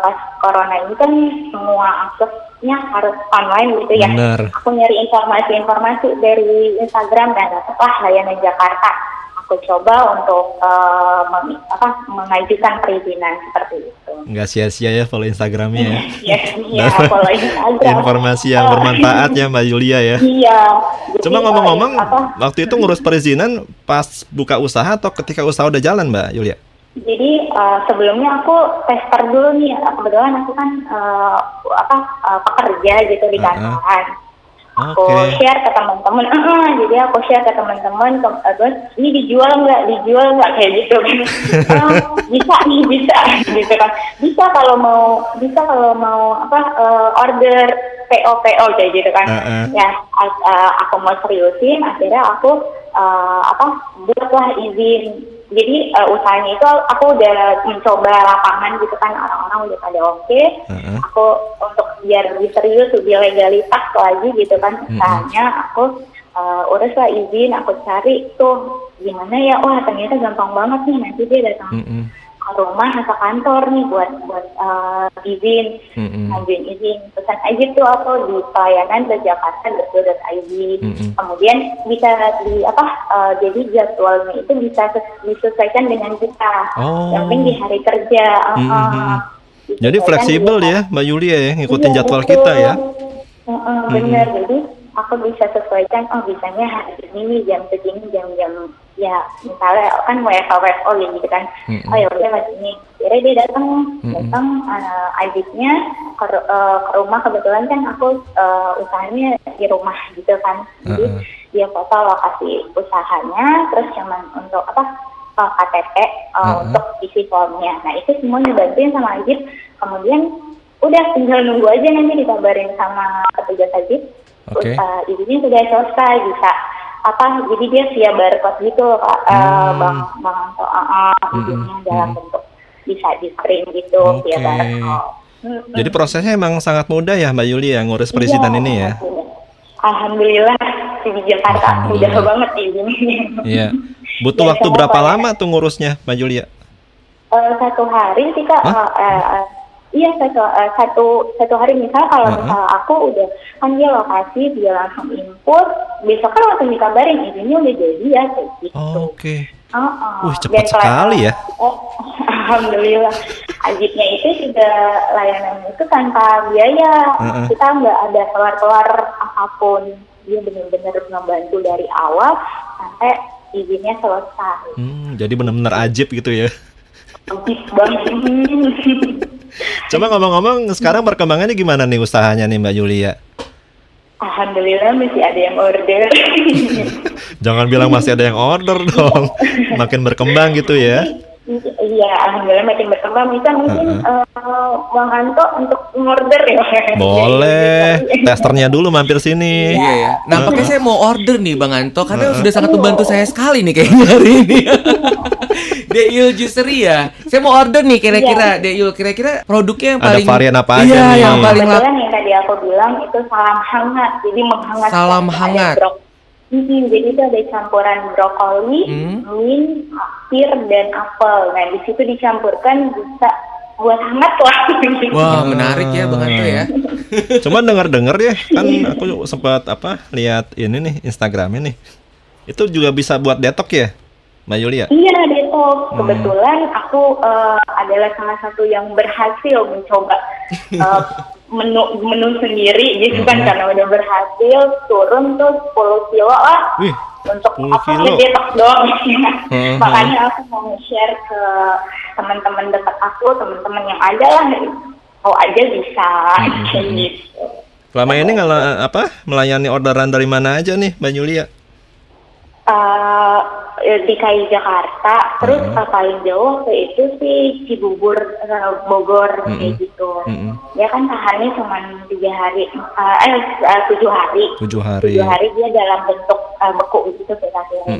pas corona ini kan semua aksesnya harus online gitu ya. Bener. Aku nyari informasi dari Instagram dan dapatlah layanan Jakarta. Aku coba untuk mengajukan perizinan seperti itu. Nggak sia-sia ya follow Instagramnya ya. Iya, follow Instagram. Informasi yang bermanfaat ya Mbak Yulia ya. Iya. Cuma ngomong-ngomong, waktu itu ngurus perizinan pas buka usaha atau ketika usaha udah jalan Mbak Yulia? Jadi sebelumnya aku tester dulu nih. Kebetulan aku kan pekerja gitu di kantoran. Aku share ke teman-teman, jadi aku share ke teman-teman, ini dijual nggak kayak gitu kan. Bisa gitu kan. Bisa kalau mau order PO kayak gitu kan. Ya aku mau seriusin, akhirnya aku buatlah izin. Jadi usahanya itu aku udah mencoba lapangan gitu kan, orang-orang udah pada oke. Aku untuk biar lebih serius, lebih legalitas lagi gitu kan usahanya, aku uruslah izin, aku cari tuh gimana ya, wah ternyata gampang banget nih, nanti dia datang ke rumah atau kantor nih buat izin, ngajuin izin. Pesan aja tuh aku di pelayanan jakarta.go.id. Kemudian bisa jadi jadwalnya itu bisa disesuaikan dengan kita. Yang penting di hari kerja. Jadi fleksibel ya Mbak Yulia ya, ngikutin jadwal kita ya. Benar, jadi aku bisa sesuaikan, bisanya hari ini jam segini, jam-jam ya misalnya kan WFO gitu kan. Ya udah mas ini, akhirnya dia datang Ajibnya ke rumah. Kebetulan kan aku usahanya di rumah gitu kan, jadi dia foto lokasi usahanya, terus cuman untuk KTP untuk isi formnya. Nah itu semua dibantuin sama Ajib. Kemudian udah tinggal nunggu aja, nanti dikabarin sama petugas Ajib. Izinnya sudah selesai, bisa jadi dia via barcode gitu Bang Anto, izinnya dalam bentuk bisa di screen gitu via barcode. Jadi prosesnya emang sangat mudah ya Mbak Yulia ngurus perizinan ini ya. Alhamdulillah di Jakarta mudah banget izinnya. Iya. Butuh waktu berapa lama tuh ngurusnya Mbak Yulia? 1 hari sih Kak. Iya, satu hari. Misal kalau aku udah kan dia lokasi, dia langsung input, besok kan langsung dikabarin izinnya udah jadi ya kayak gitu. Cepat sekali ya. Alhamdulillah. Ajibnya itu juga layanan itu tanpa biaya. Kita nggak ada keluar apapun. Dia benar-benar membantu dari awal sampai izinnya selesai. Jadi benar-benar Ajib gitu ya. Ajib banget. Coba ngomong-ngomong, sekarang perkembangannya gimana nih usahanya nih Mbak Yulia? Alhamdulillah masih ada yang order. Jangan bilang masih ada yang order dong. Makin berkembang gitu ya. Iya, alhamdulillah makin berkembang. Bisa mungkin Bang Anto untuk order ya. Boleh. Testernya dulu mampir sini. Iya ya. Nampaknya saya mau order nih Bang Anto, karena sudah sangat membantu saya sekali nih kayaknya hari ini. Deil Juicery ya. Saya mau order nih kira-kira Deil, kira-kira produknya yang paling ada varian apa aja nih? Yang paling kebetulan yang tadi aku bilang itu salam hangat. Jadi menghangatkan. Salam hangat. Jadi itu ada campuran brokoli, mint, pir, dan apel. Nah, di situ dicampurkan bisa buat hangat lah. Wah, menarik ya Bang Anto ya. Cuma dengar-dengar ya, kan aku sempat lihat ini nih Instagramnya nih. Itu juga bisa buat detox ya, Mbak Yulia? Iya, detox. Kebetulan aku adalah salah satu yang berhasil mencoba menu sendiri gitu kan, karena udah berhasil turun tuh 10 kilo lah. Wih, untuk 10 kilo. Detox doang. Makanya aku mau share ke teman-teman dekat aku, teman-teman yang ada lah, mau aja bisa kayak gitu. Selama ini melayani orderan dari mana aja nih Mbak Yulia? Di KI Jakarta, terus paling jauh waktu itu sih Cibubur, Bogor kayak gitu. Ya kan tahannya cuma 7 hari. 7 hari dia dalam bentuk beku gitu kira-kira.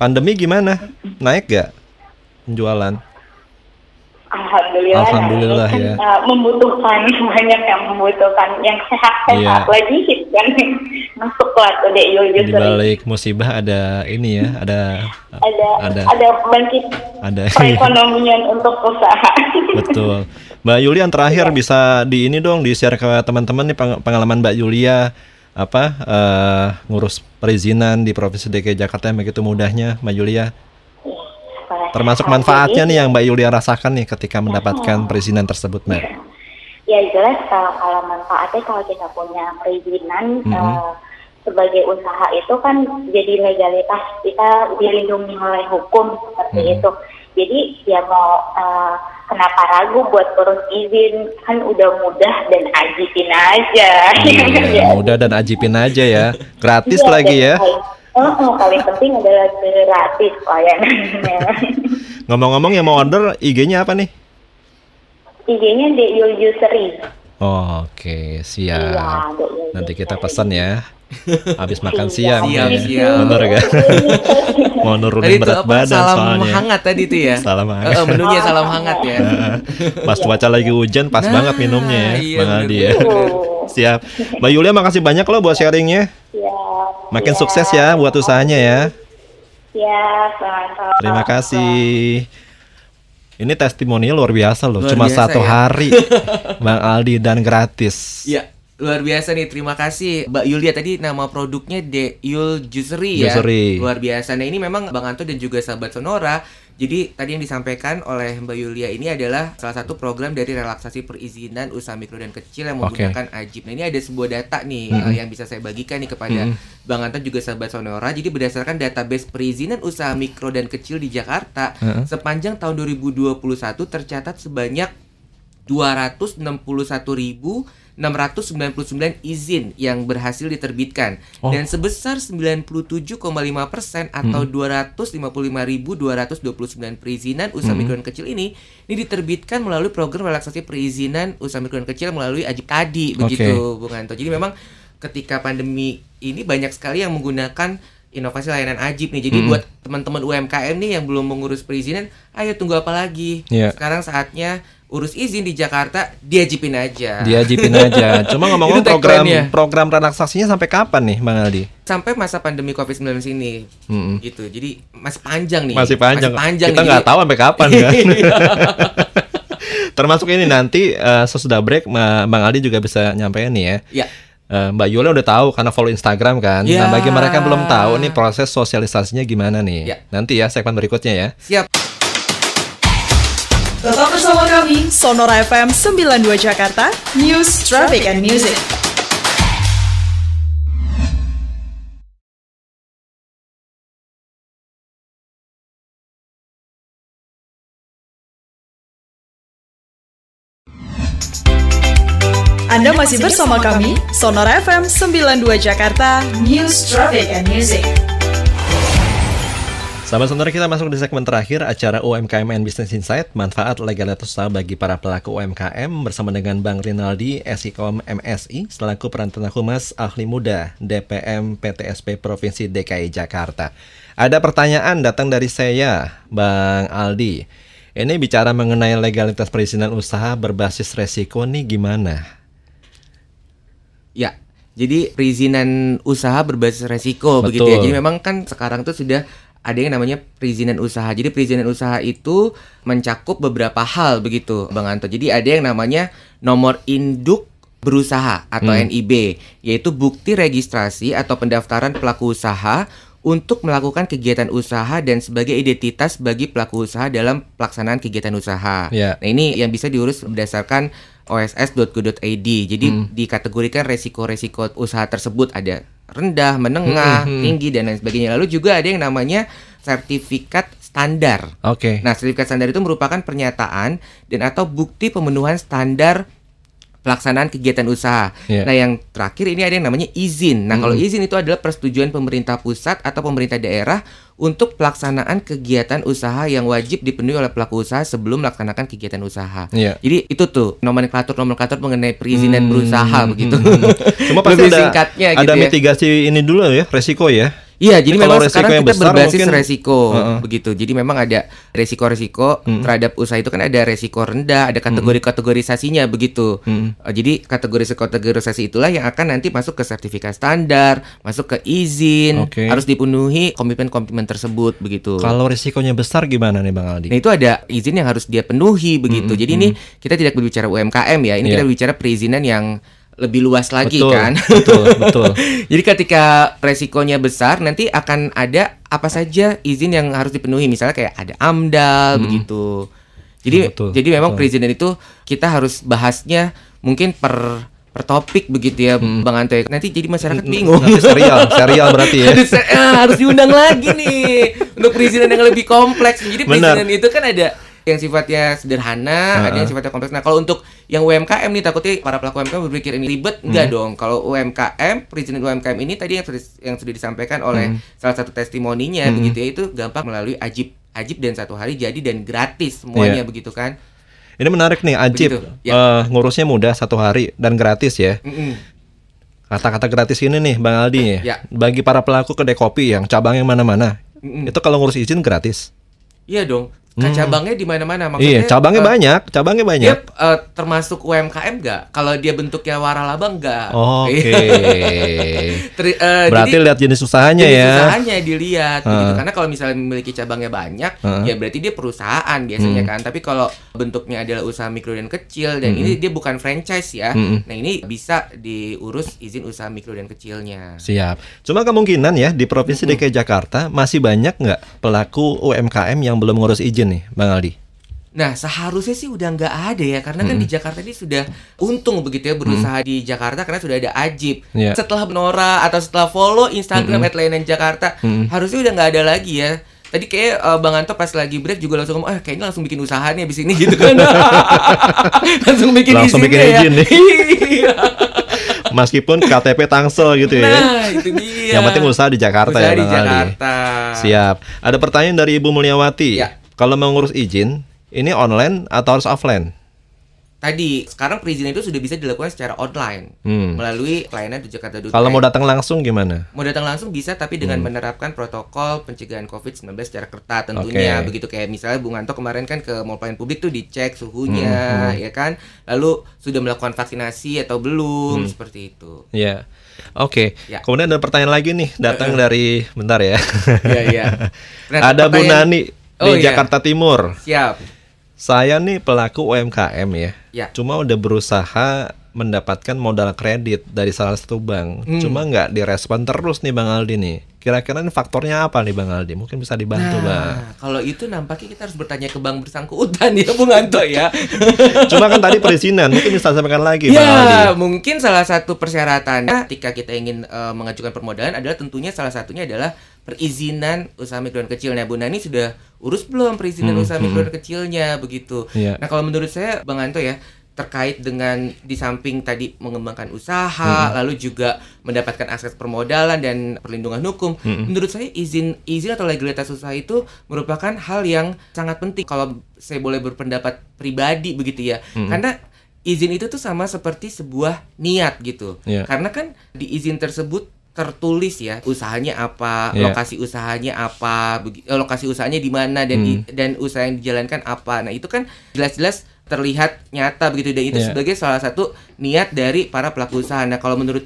Pandemi gimana? Naik gak penjualan? Alhamdulillah kan, ya. Membutuhkan, banyak yang membutuhkan yang sehat-sehat lagi hit kan. Masuk lah tuh DeYul Juicery. Di balik musibah ada ini ya, ada bangkit perekonomian untuk usaha. Betul. Mbak Yulia, yang terakhir bisa di-share ke teman-teman nih pengalaman Mbak Yulia ngurus perizinan di Provinsi DKI Jakarta yang begitu mudahnya, Mbak Yulia. Termasuk manfaatnya nih yang Mbak Yulia rasakan nih ketika mendapatkan perizinan tersebut, Mbak. Ya jelas kalau manfaatnya kalau kita punya perizinan sebagai usaha itu kan jadi legalitas, kita dilindungi oleh hukum seperti itu. Jadi ya mau kenapa ragu buat urus izin, kan udah mudah dan ajipin aja. Mudah dan ajipin aja ya, gratis lagi ya. Paling penting adalah gratis layanannya. Ngomong-ngomong yang mau order, IG-nya apa nih? IG-nya DeYul Juicery. Oke, siap. Iya, nanti kita pesan ya. Habis makan siang. Siap. Bener kan? Mau nurunin berat badan salam soalnya. Salam hangat tadi tuh ya. Salam hangat. Menunya salam hangat ya. Pas cuaca lagi hujan, pas banget minumnya ya, iya, Bang Aldi ya. Siap. Mbak Yulia, makasih banyak loh buat sharingnya. Makin sukses ya buat usahanya ya. Ya, sama-sama. Terima kasih. Ini testimoni luar biasa loh. Cuma biasa 1 hari Bang Aldi dan gratis. Ya, luar biasa nih. Terima kasih Mbak Yulia. Tadi nama produknya DeYul Juicery ya. Luar biasa. Nah, ini memang Bang Anto dan juga sahabat Sonora. Jadi tadi yang disampaikan oleh Mbak Yulia ini adalah salah satu program dari relaksasi perizinan usaha mikro dan kecil yang menggunakan AJIP. Nah, ini ada sebuah data nih yang bisa saya bagikan nih kepada Bang Anton juga sahabat Sonora. Jadi berdasarkan database perizinan usaha mikro dan kecil di Jakarta, sepanjang tahun 2021 tercatat sebanyak 261.699 izin yang berhasil diterbitkan dan sebesar 97,5% atau 255.229 perizinan usaha mikro dan kecil ini diterbitkan melalui program relaksasi perizinan usaha mikro dan kecil melalui AJIP tadi begitu Bung Anto. Jadi memang ketika pandemi ini banyak sekali yang menggunakan inovasi layanan AJIP nih. Jadi buat teman-teman UMKM nih yang belum mengurus perizinan, ayo tunggu apa lagi? Sekarang saatnya urus izin di Jakarta, diajipin aja. Cuma ngomong-ngomong program relaksasinya sampai kapan nih Bang Aldi? Sampai masa pandemi COVID-19 ini. Gitu. Jadi masih panjang nih. Masih panjang. Kita nggak tahu sampai kapan kan. Termasuk ini nanti sesudah break Bang Aldi juga bisa nyampein nih ya. Mbak Yulia udah tahu karena follow Instagram kan. Nah, bagi mereka yang belum tahu nih proses sosialisasinya gimana nih. Nanti ya segmen berikutnya ya. Siap. Tetap bersama kami, Sonora FM 92 Jakarta, News, Traffic, and Music. Anda masih bersama kami, Sonora FM 92 Jakarta, News, Traffic, and Music. Sahabat Sonora, kita masuk di segmen terakhir acara UMKM and Business Insight, manfaat legalitas usaha bagi para pelaku UMKM bersama dengan Bang Rinaldi, SIKOM MSI, selaku Perantara Humas Ahli Muda DPM PTSP Provinsi DKI Jakarta. Ada pertanyaan datang dari saya, Bang Aldi. Ini bicara mengenai legalitas perizinan usaha berbasis resiko nih gimana? Ya, Jadi perizinan usaha berbasis resiko begitu ya. Jadi memang kan sekarang tuh sudah ada yang namanya perizinan usaha. Jadi perizinan usaha itu mencakup beberapa hal begitu, Bang Anto. Jadi ada yang namanya nomor induk berusaha atau NIB, yaitu bukti registrasi atau pendaftaran pelaku usaha untuk melakukan kegiatan usaha dan sebagai identitas bagi pelaku usaha dalam pelaksanaan kegiatan usaha. Nah, ini yang bisa diurus berdasarkan oss.go.id. Jadi dikategorikan resiko-resiko usaha tersebut, ada rendah, menengah, tinggi, dan lain sebagainya. Lalu juga ada yang namanya sertifikat standar. Nah, sertifikat standar itu merupakan pernyataan dan atau bukti pemenuhan standar pelaksanaan kegiatan usaha. Nah, yang terakhir ini ada yang namanya izin. Nah, kalau izin itu adalah persetujuan pemerintah pusat atau pemerintah daerah untuk pelaksanaan kegiatan usaha yang wajib dipenuhi oleh pelaku usaha sebelum melaksanakan kegiatan usaha. Jadi itu tuh nomenklatur mengenai perizinan berusaha begitu. Cuma pasti singkatnya ada gitu mitigasi ini dulu ya, resiko ya. Iya, jadi memang sekarang kita berbasis resiko begitu. Jadi memang ada resiko-resiko terhadap usaha itu kan ada resiko rendah, ada kategorisasinya begitu. Jadi kategorisasi itulah yang akan nanti masuk ke sertifikat standar, masuk ke izin, harus dipenuhi komitmen-komitmen tersebut begitu. Kalau risikonya besar gimana nih Bang Aldi? Nah, itu ada izin yang harus dia penuhi begitu. Jadi ini kita tidak berbicara UMKM ya, ini kita berbicara perizinan yang lebih luas lagi kan. Betul. Jadi ketika resikonya besar nanti akan ada apa saja izin yang harus dipenuhi, misalnya kayak ada AMDAL begitu. Jadi memang perizinan itu kita harus bahasnya mungkin per topik begitu ya Bang Anto. Nanti jadi masyarakat bingung. Nanti serial berarti ya. Harus diundang lagi nih untuk perizinan yang lebih kompleks. Jadi perizinan itu kan ada yang sifatnya sederhana, ada yang sifatnya kompleks. Nah, kalau untuk yang UMKM nih, takutnya para pelaku UMKM berpikir ini ribet. Enggak dong. Kalau UMKM, perizinan UMKM ini tadi yang sudah disampaikan oleh salah satu testimoninya begitu ya, itu gampang melalui Ajib dan 1 hari jadi dan gratis semuanya begitu kan. Ini menarik nih, Ajib ngurusnya mudah, 1 hari dan gratis ya. Kata-kata gratis ini nih Bang Aldi ya. Bagi para pelaku kedai kopi yang cabangnya mana-mana, itu kalau ngurus izin gratis. Iya dong. Cabangnya di mana-mana, maksudnya. Iya, cabangnya banyak. Dia termasuk UMKM nggak? Kalau dia bentuknya waralaba nggak? Berarti lihat jenis usahanya ya. Jenis usahanya dilihat, begitu. Karena kalau misalnya memiliki cabangnya banyak, ya berarti dia perusahaan biasanya kan. Tapi kalau bentuknya adalah usaha mikro dan kecil dan ini dia bukan franchise ya. Nah, ini bisa diurus izin usaha mikro dan kecilnya. Siap. Cuma kemungkinan ya di Provinsi DKI Jakarta masih banyak nggak pelaku UMKM yang belum ngurus izin nih, Bang Aldi? Nah, seharusnya sih udah nggak ada ya, karena kan di Jakarta ini sudah untung begitu ya berusaha di Jakarta karena sudah ada Ajib. Setelah Nora atau setelah follow Instagram @layanan Jakarta, harusnya udah nggak ada lagi ya. Tadi kayak Bang Anto pas lagi break juga langsung ngomong, kayaknya langsung bikin usaha nih abis ini gitu kan. langsung bikin izin nih. Meskipun KTP Tangsel gitu ya. Nah, itu dia. Yang penting usaha di Jakarta usaha ya Bang Aldi. Siap. Ada pertanyaan dari Ibu Mulyawati. Kalau mau ngurus izin, ini online atau harus offline? Tadi, sekarang perizinan itu sudah bisa dilakukan secara online melalui pelayanan Jakarta.id. Kalau mau datang langsung gimana? Mau datang langsung bisa, tapi dengan menerapkan protokol pencegahan COVID-19 secara ketat tentunya. Begitu kayak misalnya Bung Anto kemarin kan ke mall pelayanan publik tuh dicek suhunya, ya kan? Lalu sudah melakukan vaksinasi atau belum, seperti itu. Iya. Oke. Kemudian ada pertanyaan lagi nih, datang dari bentar ya. Iya. Ada Bu Nani di Jakarta Timur. Siap. Saya nih pelaku UMKM ya. Cuma udah berusaha mendapatkan modal kredit dari salah satu bank. Cuma nggak direspon terus nih Bang Aldi nih. Kira-kira ini faktornya apa nih Bang Aldi? Mungkin bisa dibantu Bang. Kalau itu nampaknya kita harus bertanya ke bank bersangkutan ya Bung Anto ya. Cuma kan tadi perizinan, mungkin bisa sampaikan lagi Bang Aldi. Mungkin salah satu persyaratannya ketika kita ingin mengajukan permodalan adalah tentunya salah satunya adalah perizinan usaha mikro dan kecil. Nah, Bu Nani sudah urus belum perizinan usaha mikro dan kecilnya begitu. Nah, kalau menurut saya Bang Anto ya, terkait dengan di samping tadi mengembangkan usaha, lalu juga mendapatkan akses permodalan dan perlindungan hukum, menurut saya izin atau legalitas usaha itu merupakan hal yang sangat penting kalau saya boleh berpendapat pribadi begitu ya. Karena izin itu tuh sama seperti sebuah niat gitu. Karena kan di izin tersebut tertulis ya usahanya apa, lokasi usahanya apa, lokasi usahanya di mana dan usaha yang dijalankan apa. Nah, itu kan jelas-jelas terlihat nyata begitu dan itu sebagai salah satu niat dari para pelaku usaha. Nah, kalau menurut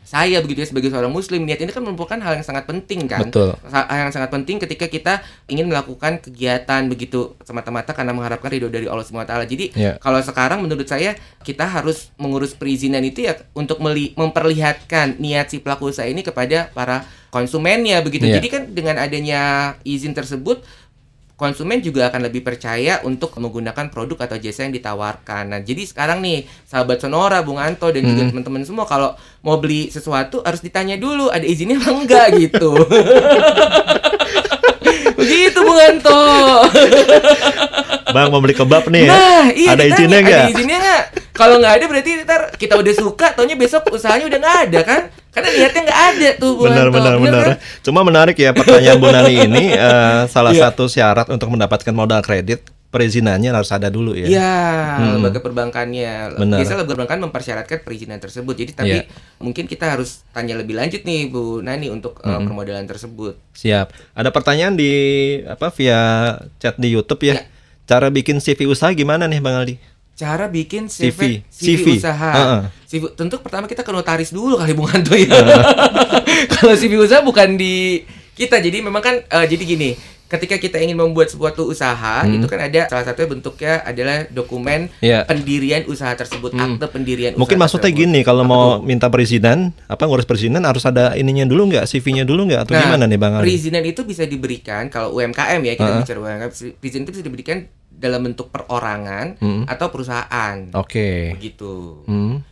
saya begitu ya sebagai seorang muslim, niat ini kan merupakan hal yang sangat penting kan. Betul. Hal yang sangat penting ketika kita ingin melakukan kegiatan begitu semata-mata karena mengharapkan ridho dari Allah SWT. Jadi kalau sekarang menurut saya kita harus mengurus perizinan itu ya untuk memperlihatkan niat si pelaku usaha ini kepada para konsumennya begitu. Jadi kan dengan adanya izin tersebut, konsumen juga akan lebih percaya untuk menggunakan produk atau jasa yang ditawarkan. Nah, jadi sekarang nih, sahabat Sonora, Bung Anto, dan juga teman-teman semua, kalau mau beli sesuatu harus ditanya dulu, ada izinnya apa enggak gitu. Begitu, Bung Anto. Bang, mau beli kebab nih ya? Nah, iya, ada izinnya nggak? Ada izinnya nggak? Kalau nggak ada berarti ntar kita udah suka, taunya besok usahanya udah nggak ada kan? Karena niatnya nggak ada tuh, Bung Anto. Benar. Kan? Cuma menarik ya pertanyaan Bu Nani ini, salah satu syarat untuk mendapatkan modal kredit, perizinannya harus ada dulu ya. Iya, lembaga perbankannya. Biasanya lembaga perbankan mempersyaratkan perizinan tersebut. Jadi tapi mungkin kita harus tanya lebih lanjut nih Bu Nani untuk permodalan tersebut. Siap. Ada pertanyaan di via chat di YouTube ya. Cara bikin CV usaha gimana nih Bang Aldi? Cara bikin CV usaha. CV, tentu pertama kita ke notaris dulu kali Bung Anto ya. Kalau CV usaha bukan di kita. Jadi memang kan jadi gini, ketika kita ingin membuat suatu usaha, itu kan ada salah satunya bentuknya adalah dokumen pendirian usaha tersebut, akte pendirian usaha. Mungkin maksudnya gini, kalau mau minta perizinan, ngurus perizinan harus ada ininya dulu nggak, CV-nya dulu nggak, atau gimana nih Bang Ali? Perizinan itu bisa diberikan kalau UMKM ya, kita bicara UMKM, perizinan itu bisa diberikan dalam bentuk perorangan atau perusahaan. Begitu.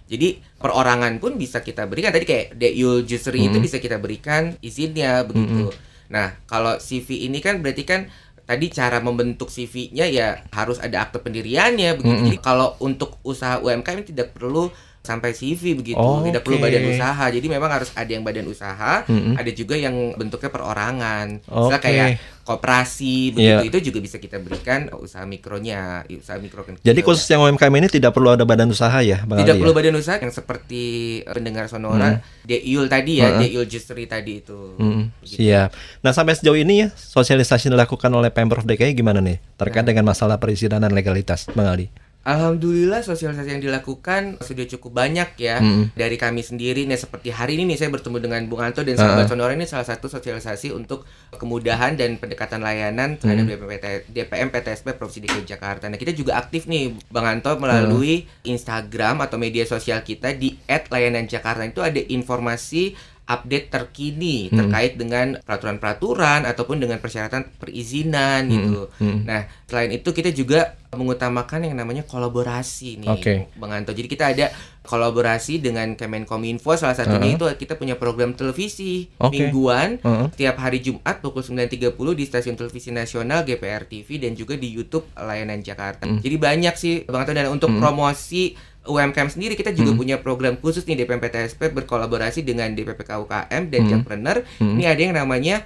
Jadi perorangan pun bisa kita berikan. Tadi kayak Deyul Jusri itu bisa kita berikan izinnya begitu. Nah, kalau CV ini kan berarti kan tadi cara membentuk CV-nya ya harus ada akte pendiriannya begitu. Jadi kalau untuk usaha UMKM tidak perlu sampai CV begitu, tidak perlu badan usaha. Jadi memang harus ada yang badan usaha, ada juga yang bentuknya perorangan. Misalnya kayak koperasi begitu, itu juga bisa kita berikan usaha mikronya, usaha mikro. Jadi khusus yang UMKM ini tidak perlu ada badan usaha ya, Bang? Tidak perlu badan usaha, yang seperti pendengar Sonora, Deyul tadi ya, Deyul Jusri tadi itu. Gitu. Siap. Nah, sampai sejauh ini ya sosialisasi dilakukan oleh Pemprov DKI gimana nih terkait dengan masalah perizinan dan legalitas, Bang Ali? Alhamdulillah sosialisasi yang dilakukan sudah cukup banyak ya dari kami sendiri. Nih seperti hari ini nih saya bertemu dengan Bung Anto dan sahabat Sonora, ini salah satu sosialisasi untuk kemudahan dan pendekatan layanan terhadap DPM PTSP Provinsi DKI Jakarta. Nah kita juga aktif nih Bang Anto melalui Instagram atau media sosial kita di @layananjakarta. Itu ada informasi update terkini terkait dengan peraturan-peraturan ataupun dengan persyaratan perizinan gitu. Nah, selain itu kita juga mengutamakan yang namanya kolaborasi nih, Bang Anto. Jadi kita ada kolaborasi dengan Kemenkominfo, salah satunya itu kita punya program televisi mingguan setiap hari Jumat pukul 9.30 di stasiun televisi nasional GPR TV dan juga di YouTube Layanan Jakarta. Jadi banyak sih Bang Anto, dan untuk promosi UMKM sendiri kita juga punya program khusus nih DPM PTSP berkolaborasi dengan DPPK UKM dan Jakpreneur. Ini ada yang namanya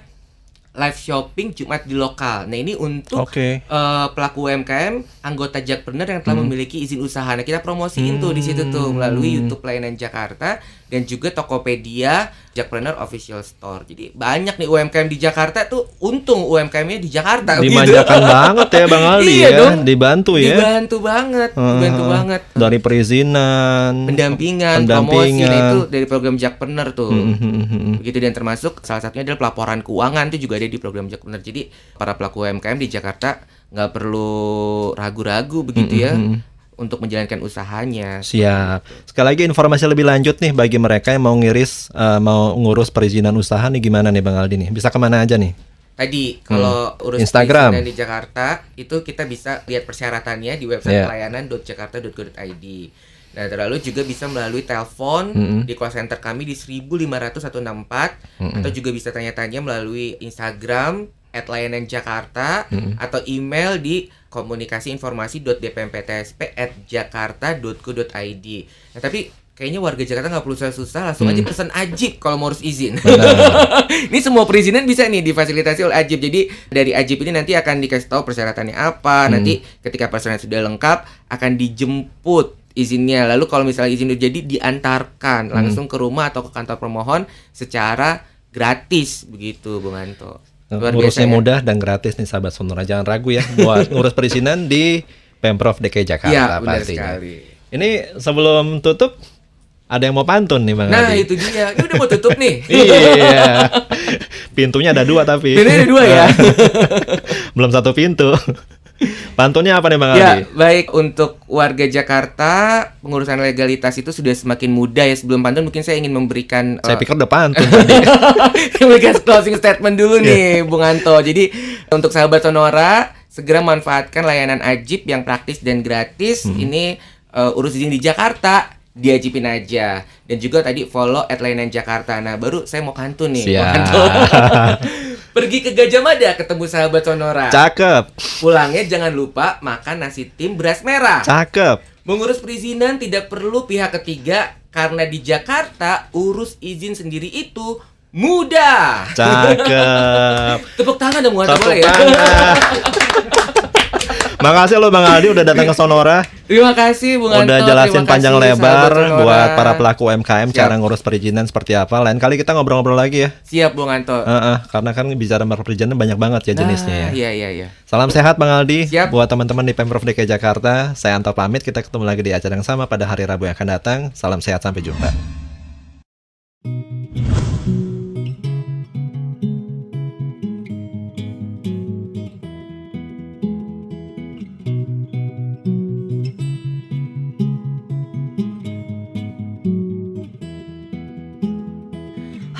live shopping Jumat di lokal. Nah ini untuk pelaku UMKM, anggota Jakpreneur yang telah memiliki izin usaha. Nah kita promosiin tuh di situ tuh melalui YouTube Layanan Jakarta dan juga Tokopedia Jakpreneur Official Store. Jadi banyak nih UMKM di Jakarta tuh, untung UMKM-nya di Jakarta. Dimanjakan banget ya Bang Ali ya, dong. Dibantu ya. Dibantu banget. Dari perizinan, pendampingan, promosi, nah itu dari program Jakpreneur tuh. Begitu, dan termasuk salah satunya adalah pelaporan keuangan itu juga ada di program Jakpreneur. Jadi para pelaku UMKM di Jakarta nggak perlu ragu-ragu begitu ya untuk menjalankan usahanya. Siap. Sekali lagi informasi lebih lanjut nih bagi mereka yang mau mau ngurus perizinan usaha nih, gimana nih Bang Aldi nih? Bisa kemana aja nih? Tadi kalau urus Instagram perizinan di Jakarta itu kita bisa lihat persyaratannya di website pelayanan.jakarta.go.id. Nah, terlalu juga bisa melalui telepon di call center kami di 1505164 atau juga bisa tanya-tanya melalui Instagram @layananjakarta atau email di komunikasi-informasi.dpmptsp@jakarta.go.id. Nah, tapi kayaknya warga Jakarta nggak perlu susah-susah, langsung aja pesan Ajib kalau mau urus izin. Ini semua perizinan bisa nih difasilitasi oleh Ajib. Jadi dari Ajib ini nanti akan dikasih tahu persyaratannya apa. Nanti ketika persyaratan sudah lengkap akan dijemput izinnya. Lalu kalau misalnya izin udah jadi diantarkan langsung ke rumah atau ke kantor pemohon secara gratis begitu, Bung Anto. Ngurusnya mudah dan gratis nih sahabat Sonora. Jangan ragu ya buat ngurus perizinan di Pemprov DKI Jakarta. Iya, benar sekali. Ini sebelum tutup Ada yang mau pantun nih Bang Nah Adi. itu dia, ini udah mau tutup nih. Iya. Pintunya ada 2 tapi. Pintunya ada 2 ya. Belum 1 pintu. Pantunnya apa nih Bang Ya, Adi? baik, untuk warga Jakarta pengurusan legalitas itu sudah semakin mudah ya. Sebelum pantun mungkin saya ingin memberikan Saya pikir udah pantun tadi. memberikan closing statement dulu nih Bung Anto. Jadi untuk sahabat Sonora, segera manfaatkan layanan Ajib yang praktis dan gratis. Ini urus izin di Jakarta, diajibin aja. Dan juga tadi follow @layanan Jakarta. Nah, baru saya mau pantun nih. Pergi ke Gajah Mada ketemu sahabat Sonora. Cakep. Pulangnya jangan lupa makan nasi tim beras merah. Cakep. Mengurus perizinan tidak perlu pihak ketiga karena di Jakarta urus izin sendiri itu mudah. Cakep. Tepuk tangan dong, boleh ya? Makasih lo Bang Aldi udah datang ke Sonora. Terima kasih Bung Anto. Udah jelasin panjang lebar buat para pelaku UMKM cara ngurus perizinan seperti apa. Lain kali kita ngobrol-ngobrol lagi ya. Siap Bung Anto. Karena kan bicara perizinan banyak banget ya jenisnya ya. Iya. Salam sehat Bang Aldi. Siap. Buat teman-teman di Pemprov DKI Jakarta, saya Anto pamit. Kita ketemu lagi di acara yang sama pada hari Rabu yang akan datang. Salam sehat, sampai jumpa.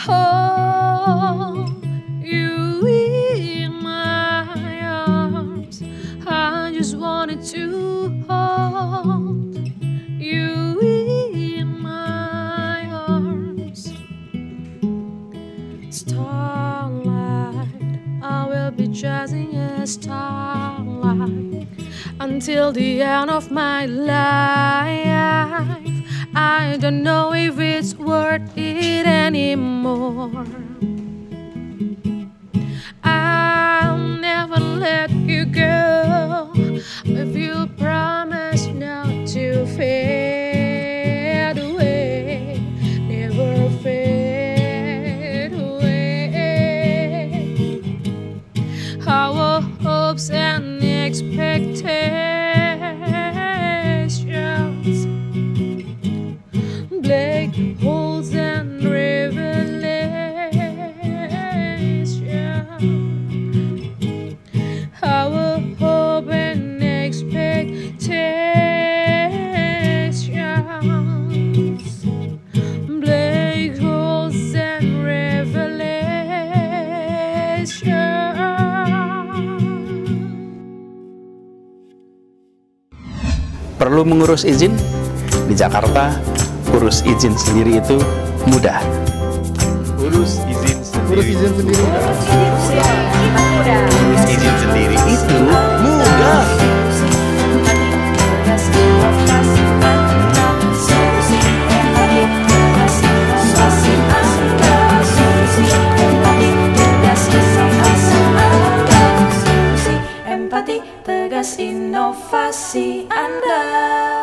Hold you in my arms. I just wanted to hold you in my arms. Starlight, I will be chasing a starlight until the end of my life. I don't know if it's worth it anymore. I'll never let you go if you promise not to fade away, never fade away. Our hopes and expectations, black holes and revelations. Our hope and expectations, black holes and revelations. Perlu mengurus izin? Di Jakarta, urus izin sendiri itu mudah. Urus izin sendiri. Urus izin sendiri. Urus izin sendiri itu mudah. Empati, tegas inovasi Anda.